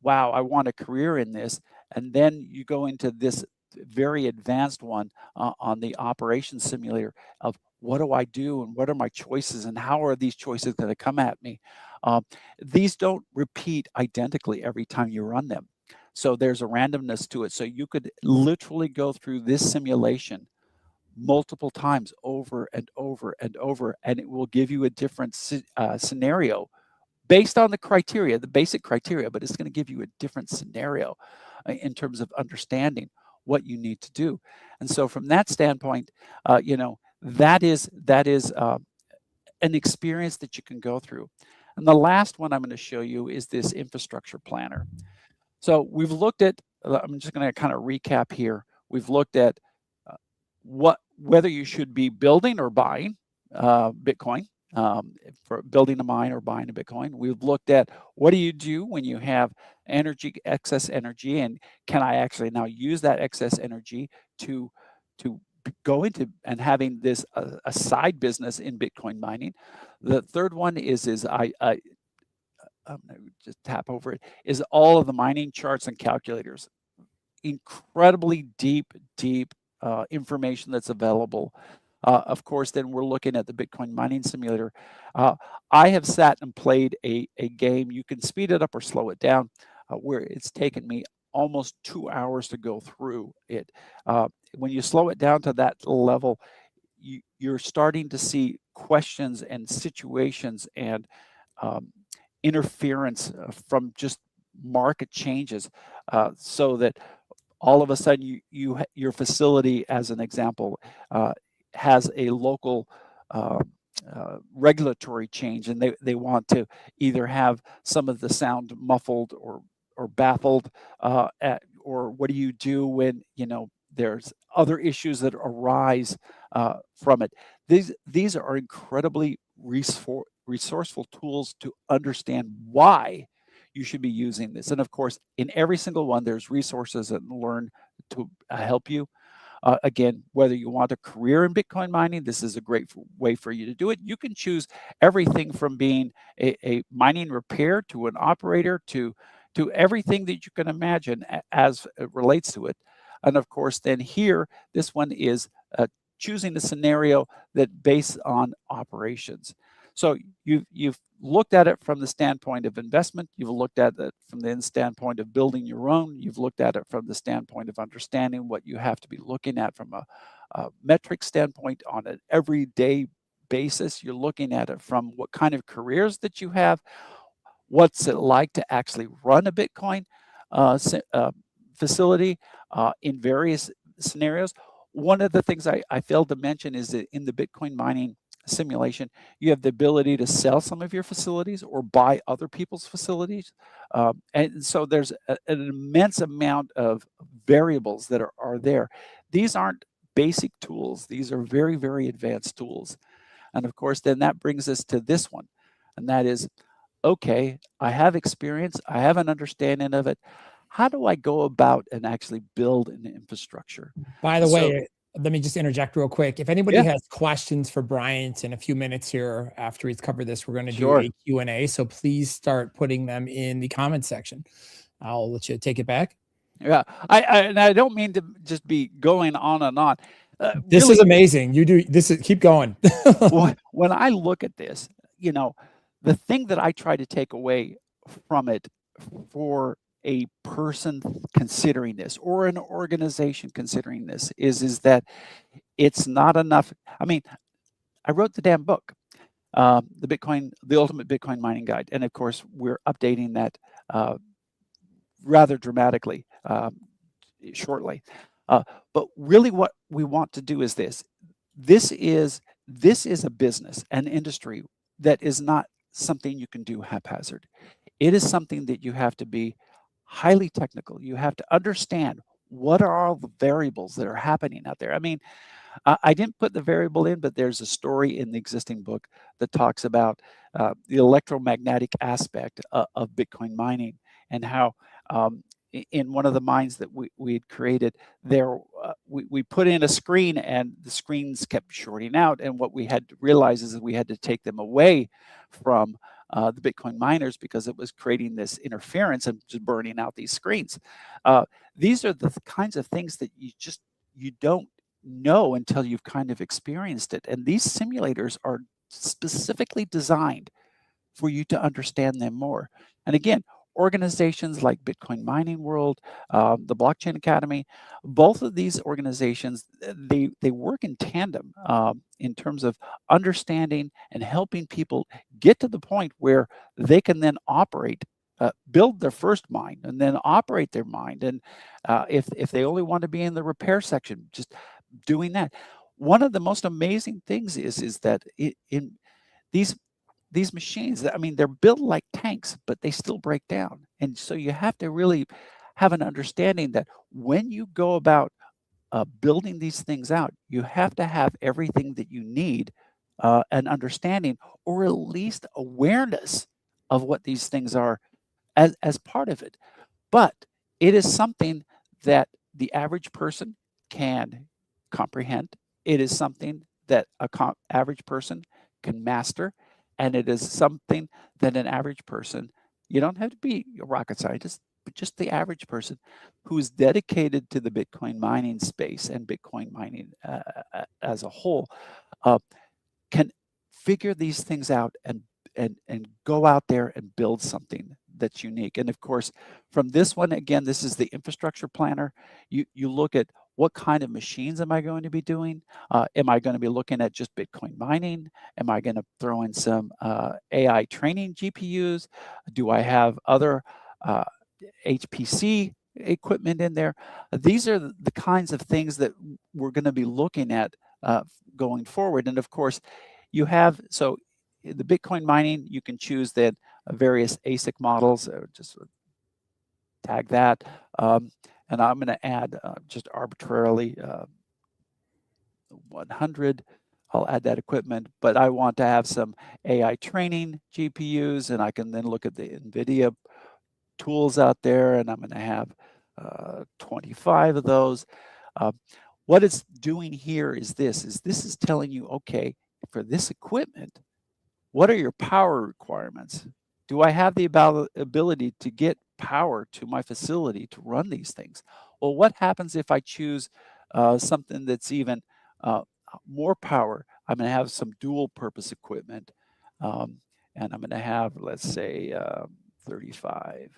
Speaker 3: wow, I want a career in this, and then you go into this very advanced one on the operations simulator of what do I do and what are my choices and how are these choices going to come at me. These don't repeat identically every time you run them. So there's a randomness to it. So you could literally go through this simulation multiple times over and over and over, and it will give you a different scenario based on the criteria, the basic criteria, but it's going to give you a different scenario in terms of understanding what you need to do. And so from that standpoint, that is an experience that you can go through. And the last one I'm going to show you is this infrastructure planner. So we've looked at, I'm just going to kind of recap here. We've looked at whether you should be building or buying Bitcoin, for building a mine or buying a Bitcoin. We've looked at what do you do when you have excess energy, and can I actually now use that excess energy to go into and having this a side business in Bitcoin mining. The third one is I'm gonna just tap over it, is all of the mining charts and calculators. Incredibly deep information that's available. Of course, then we're looking at the Bitcoin mining simulator. I have sat and played a game. You can speed it up or slow it down, where it's taken me almost 2 hours to go through it. When you slow it down to that level, you're starting to see questions and situations and interference from just market changes, so that all of a sudden your facility, as an example, has a local regulatory change, and they want to either have some of the sound muffled or baffled, or what do you do when there's other issues that arise from it. These are incredibly resourceful tools to understand why you should be using this. And of course, in every single one, there's resources that learn to help you. Again, whether you want a career in Bitcoin mining, this is a great way for you to do it. You can choose everything from being a mining repair to an operator to everything that you can imagine as it relates to it. And of course, then here, this one is choosing a scenario that based on operations. So you've looked at it from the standpoint of investment. You've looked at it from the standpoint of building your own. You've looked at it from the standpoint of understanding what you have to be looking at from a metric standpoint on an everyday basis. You're looking at it from what kind of careers that you have. What's it like to actually run a Bitcoin facility in various scenarios? One of the things I failed to mention is that in the Bitcoin mining simulation, you have the ability to sell some of your facilities or buy other people's facilities. And so there's an immense amount of variables that are there. These aren't basic tools. These are very, very advanced tools. And of course, then that brings us to this one. And that is, okay, I have experience. I have an understanding of it. How do I go about and actually build an infrastructure?
Speaker 2: By the way, let me just interject real quick. If anybody has questions for Bryant in a few minutes here after he's covered this, we're going to do a Q&A. So please start putting them in the comment section. I'll let you take it back.
Speaker 3: Yeah, I don't mean to just be going on and on.
Speaker 2: This really is amazing. You do this. Keep going.
Speaker 3: When I look at this, you know, the thing that I try to take away from it for a person considering this or an organization considering this is that it's not enough. I mean, I wrote the damn book, the Ultimate Bitcoin Mining Guide. And of course, we're updating that rather dramatically shortly. But really what we want to do is this. This is a business, an industry that is not something you can do haphazard. It is something that you have to be highly technical. You have to understand what are all the variables that are happening out there. I mean, I didn't put the variable in, but there's a story in the existing book that talks about the electromagnetic aspect of Bitcoin mining and how in one of the mines that we had created there, we put in a screen and the screens kept shorting out. And what we had to realize is that we had to take them away from the Bitcoin miners because it was creating this interference and just burning out these screens. These are the kinds of things that you don't know until you've kind of experienced it. And these simulators are specifically designed for you to understand them more. And again, organizations like Bitcoin Mining World, the Blockchain Academy, both of these organizations, they work in tandem in terms of understanding and helping people get to the point where they can then operate, build their first mine and then operate their mine. And if they only want to be in the repair section, just doing that. One of the most amazing things is that in these machines, I mean, they're built like tanks, but they still break down. And so you have to really have an understanding that when you go about building these things out, you have to have everything that you need, an understanding or at least awareness of what these things are as part of it. But it is something that the average person can comprehend. It is something that an average person can master. And it is something that an average person, you don't have to be a rocket scientist, but just the average person who is dedicated to the Bitcoin mining space and Bitcoin mining as a whole can figure these things out and go out there and build something that's unique. And of course, from this one, again, this is the infrastructure planner. You look at what kind of machines am I going to be doing? Am I going to be looking at just Bitcoin mining? Am I going to throw in some AI training GPUs? Do I have other HPC equipment in there? These are the kinds of things that we're going to be looking at going forward. And of course, you have, so the Bitcoin mining, you can choose then various ASIC models, just tag that. And I'm going to add just arbitrarily 100. I'll add that equipment, but I want to have some AI training GPUs, and I can then look at the NVIDIA tools out there, and I'm going to have 25 of those. What it's doing here is this is telling you, okay, for this equipment, what are your power requirements? Do I have the ability to get power to my facility to run these things? Well, what happens if I choose something that's even more power? I'm going to have some dual purpose equipment, and I'm going to have, let's say, 35,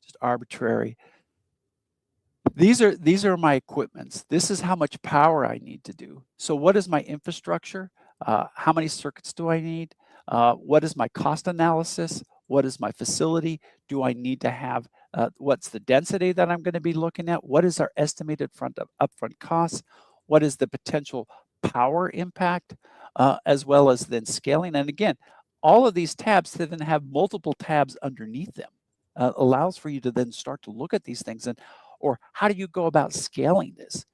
Speaker 3: just arbitrary. These are my equipments. This is how much power I need to do. So what is my infrastructure? How many circuits do I need? What is my cost analysis? What is my facility? Do I need to have, what's the density that I'm going to be looking at? What is our estimated upfront costs? What is the potential power impact, as well as then scaling? And again, all of these tabs then have multiple tabs underneath them. Allows for you to then start to look at these things, or how do you go about scaling this?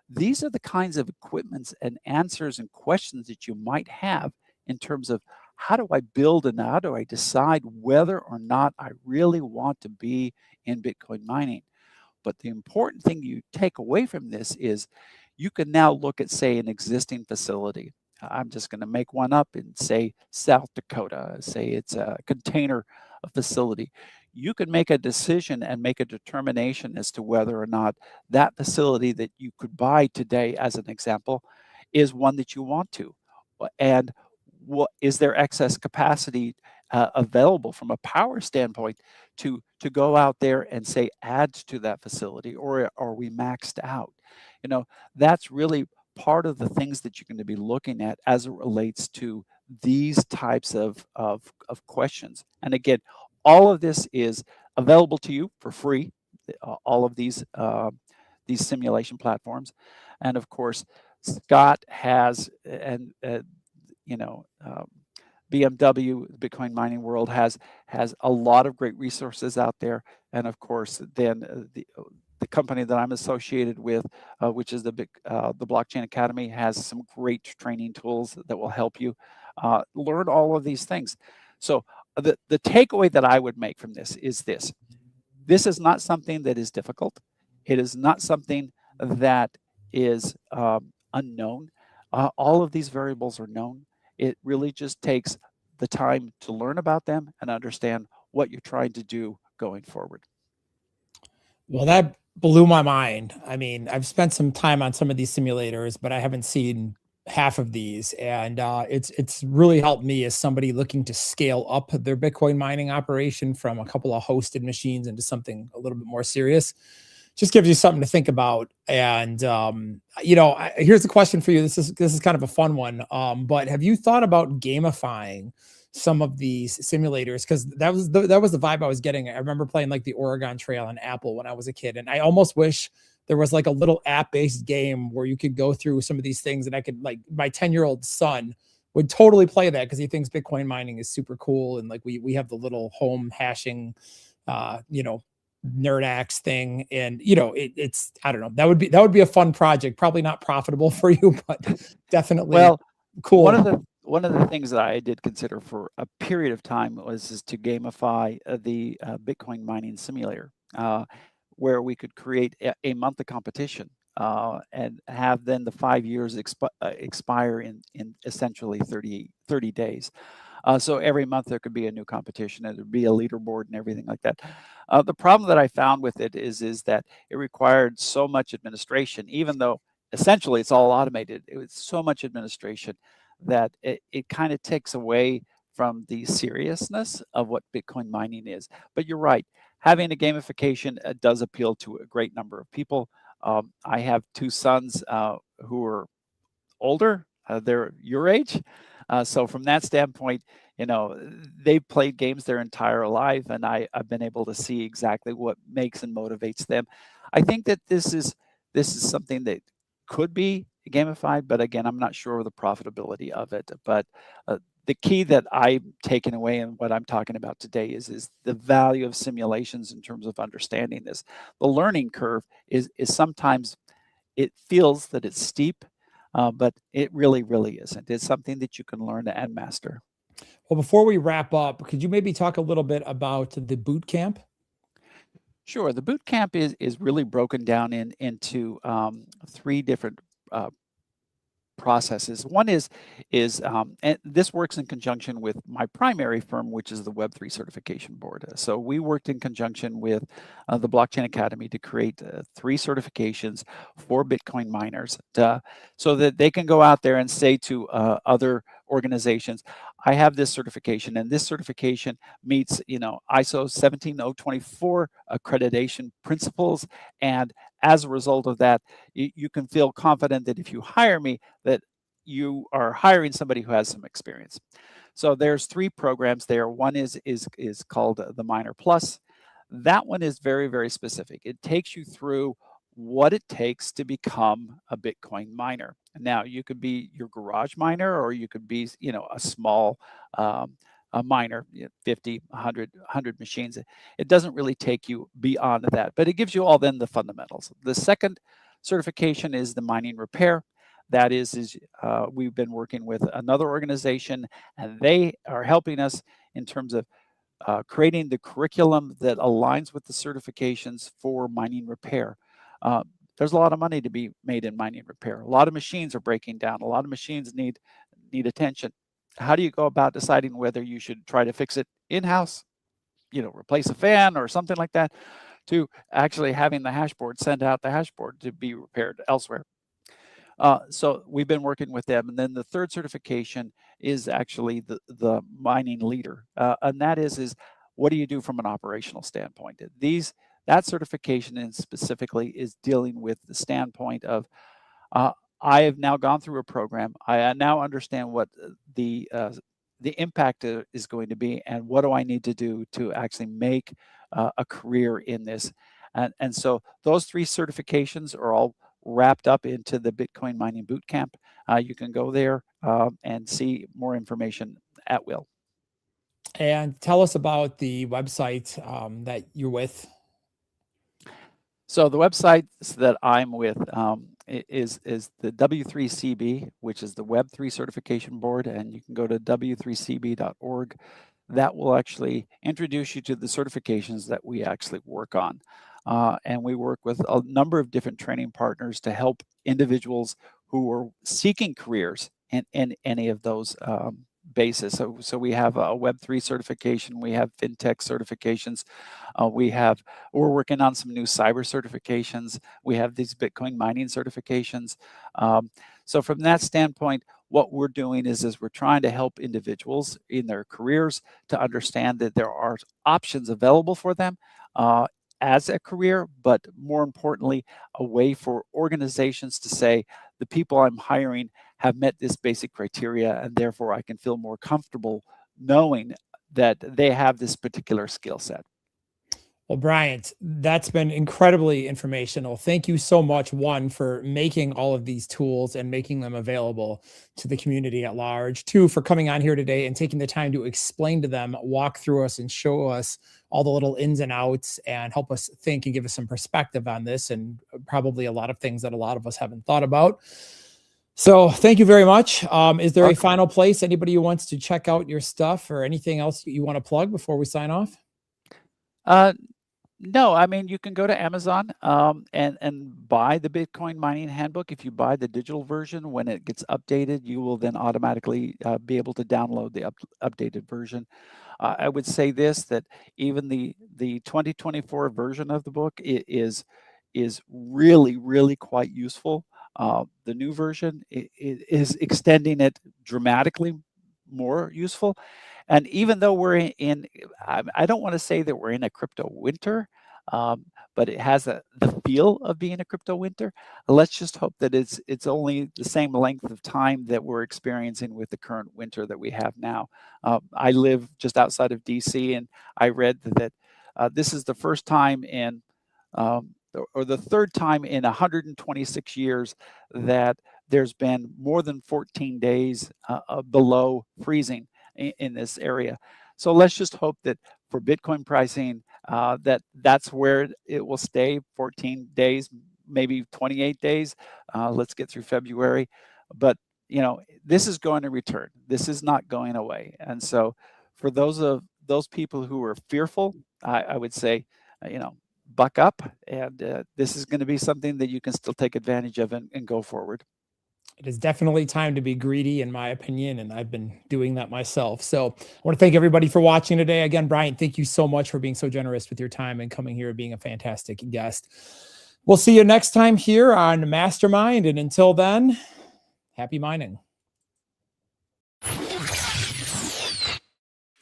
Speaker 3: These are the kinds of equipments and answers and questions that you might have in terms of how do I build and how do I decide whether or not I really want to be in Bitcoin mining. But the important thing you take away from this is you can now look at, say, an existing facility. I'm just going to make one up in, say, South Dakota. Say it's a container facility. You can make a decision and make a determination as to whether or not that facility that you could buy today, as an example, is one that you want to. And what is there excess capacity available from a power standpoint to go out there and, say, add to that facility, or are we maxed out? That's really part of the things that you're going to be looking at as it relates to these types of questions. And again, all of this is available to you for free, all of these simulation platforms. And of course, Scott has, and BMW, the Bitcoin mining world, has a lot of great resources out there. And of course, then the company that I'm associated with, which is the Blockchain Academy, has some great training tools that will help you learn all of these things. So the takeaway that I would make from this is this. This is not something that is difficult. It is not something that is unknown. All of these variables are known. It really just takes the time to learn about them and understand what you're trying to do going forward.
Speaker 2: Well, that blew my mind. I mean, I've spent some time on some of these simulators, but I haven't seen half of these, and it's really helped me as somebody looking to scale up their Bitcoin mining operation from a couple of hosted machines into something a little bit more serious. Just gives you something to think about. And here's the question for you. This is kind of a fun one. But have you thought about gamifying some of these simulators? Because that was the vibe I was getting. I remember playing like the Oregon Trail on Apple when I was a kid, and I almost wish there was like a little app-based game where you could go through some of these things, and I could, like, my 10-year-old son would totally play that because he thinks Bitcoin mining is super cool, and like we have the little home hashing, NerdX thing, and it's I don't know, that would be a fun project. Probably not profitable for you, but definitely cool.
Speaker 3: One of the things that I did consider for a period of time was to gamify the Bitcoin mining simulator, where we could create a monthly competition and have then the 5 years expire in essentially 30 days. So every month there could be a new competition, and there'd be a leaderboard and everything like that. The problem that I found with it is that it required so much administration, even though essentially it's all automated. It was so much administration that it kind of takes away from the seriousness of what Bitcoin mining is. But you're right, having a gamification does appeal to a great number of people. I have two sons who are older. They're your age. So from that standpoint, they've played games their entire life, and I've been able to see exactly what makes and motivates them. I think that this is something that could be gamified, but again, I'm not sure of the profitability of it. But the key that I'm taking away and what I'm talking about today is the value of simulations in terms of understanding this. The learning curve is sometimes, it feels that it's steep, but it really, really isn't. It's something that you can learn and master.
Speaker 2: Well, before we wrap up, could you maybe talk a little bit about the boot camp?
Speaker 3: Sure. The boot camp is really broken down into three different processes. One is and this works in conjunction with my primary firm, which is the Web3 Certification Board. So we worked in conjunction with the Blockchain Academy to create 3 certifications for Bitcoin miners so that they can go out there and say to other organizations, I have this certification, and this certification meets, ISO 17024 accreditation principles, and as a result of that, you can feel confident that if you hire me, that you are hiring somebody who has some experience. So there's 3 programs there. One is called the Miner Plus. That one is very, very specific. It takes you through what it takes to become a Bitcoin miner. Now, you could be your garage miner, or you could be, a small a miner, 50, 100 machines. It doesn't really take you beyond that, but it gives you all then the fundamentals. The second certification is the mining repair. That is we've been working with another organization, and they are helping us in terms of creating the curriculum that aligns with the certifications for mining repair. There's a lot of money to be made in mining repair. A lot of machines are breaking down. A lot of machines need attention. How do you go about deciding whether you should try to fix it in-house, replace a fan or something like that, to actually having the hashboard send out the hashboard to be repaired elsewhere? So we've been working with them. And then the third certification is actually the mining leader. And that is what do you do from an operational standpoint? That certification in specifically is dealing with the standpoint of, I have now gone through a program. I now understand what the impact is going to be, and what do I need to do to actually make a career in this. And so those 3 certifications are all wrapped up into the Bitcoin Mining Bootcamp. You can go there and see more information at will.
Speaker 2: And tell us about the website that you're with.
Speaker 3: So the websites that I'm with is the W3CB, which is the Web3 Certification Board, and you can go to w3cb.org. That will actually introduce you to the certifications that we actually work on. And we work with a number of different training partners to help individuals who are seeking careers in any of those basis. So we have a Web3 certification, we have fintech certifications, we're working on some new cyber certifications, we have these Bitcoin mining certifications. So from that standpoint, what we're doing is we're trying to help individuals in their careers to understand that there are options available for them as a career, but more importantly, a way for organizations to say, the people I'm hiring have met this basic criteria, and therefore I can feel more comfortable knowing that they have this particular skill set.
Speaker 2: Well, Bryant, that's been incredibly informational. Thank you so much, one, for making all of these tools and making them available to the community at large. Two, for coming on here today and taking the time to explain to them, walk through us, and show us all the little ins and outs and help us think and give us some perspective on this, and probably a lot of things that a lot of us haven't thought about. So thank you very much. Is there a final place, anybody who wants to check out your stuff or anything else you want to plug before we sign off?
Speaker 3: No, I mean, you can go to Amazon and buy the Bitcoin Mining Handbook. If you buy the digital version, when it gets updated, you will then automatically be able to download the updated version. I would say this, that even the 2024 version of the book is really, really quite useful. The new version is extending it dramatically more useful. And even though we're I don't want to say that we're in a crypto winter, but it has the feel of being a crypto winter. Let's just hope that it's only the same length of time that we're experiencing with the current winter that we have now. I live just outside of DC, and I read that this is the first time in or the third time in 126 years that there's been more than 14 days below freezing in this area. So let's just hope that for Bitcoin pricing, that's where it will stay, 14 days, maybe 28 days. Let's get through February. But this is going to return. This is not going away. And so for those people who are fearful, I would say, buck up, and this is going to be something that you can still take advantage of and go forward.
Speaker 2: It is definitely time to be greedy, in my opinion, and I've been doing that myself. So I want to thank everybody for watching today. Again, Bryant, thank you so much for being so generous with your time and coming here and being a fantastic guest. We'll see you next time here on MasterMIND, and until then, happy mining.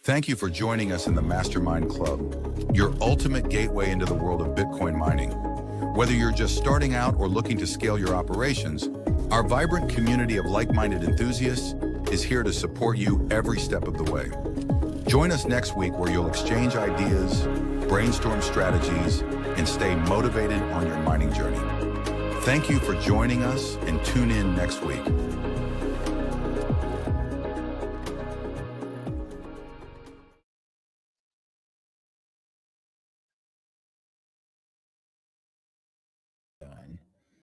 Speaker 1: Thank you for joining us in the MasterMIND Club, your ultimate gateway into the world of Bitcoin mining. Whether you're just starting out or looking to scale your operations, our vibrant community of like-minded enthusiasts is here to support you every step of the way. Join us next week where you'll exchange ideas, brainstorm strategies, and stay motivated on your mining journey. Thank you for joining us, and tune in next week.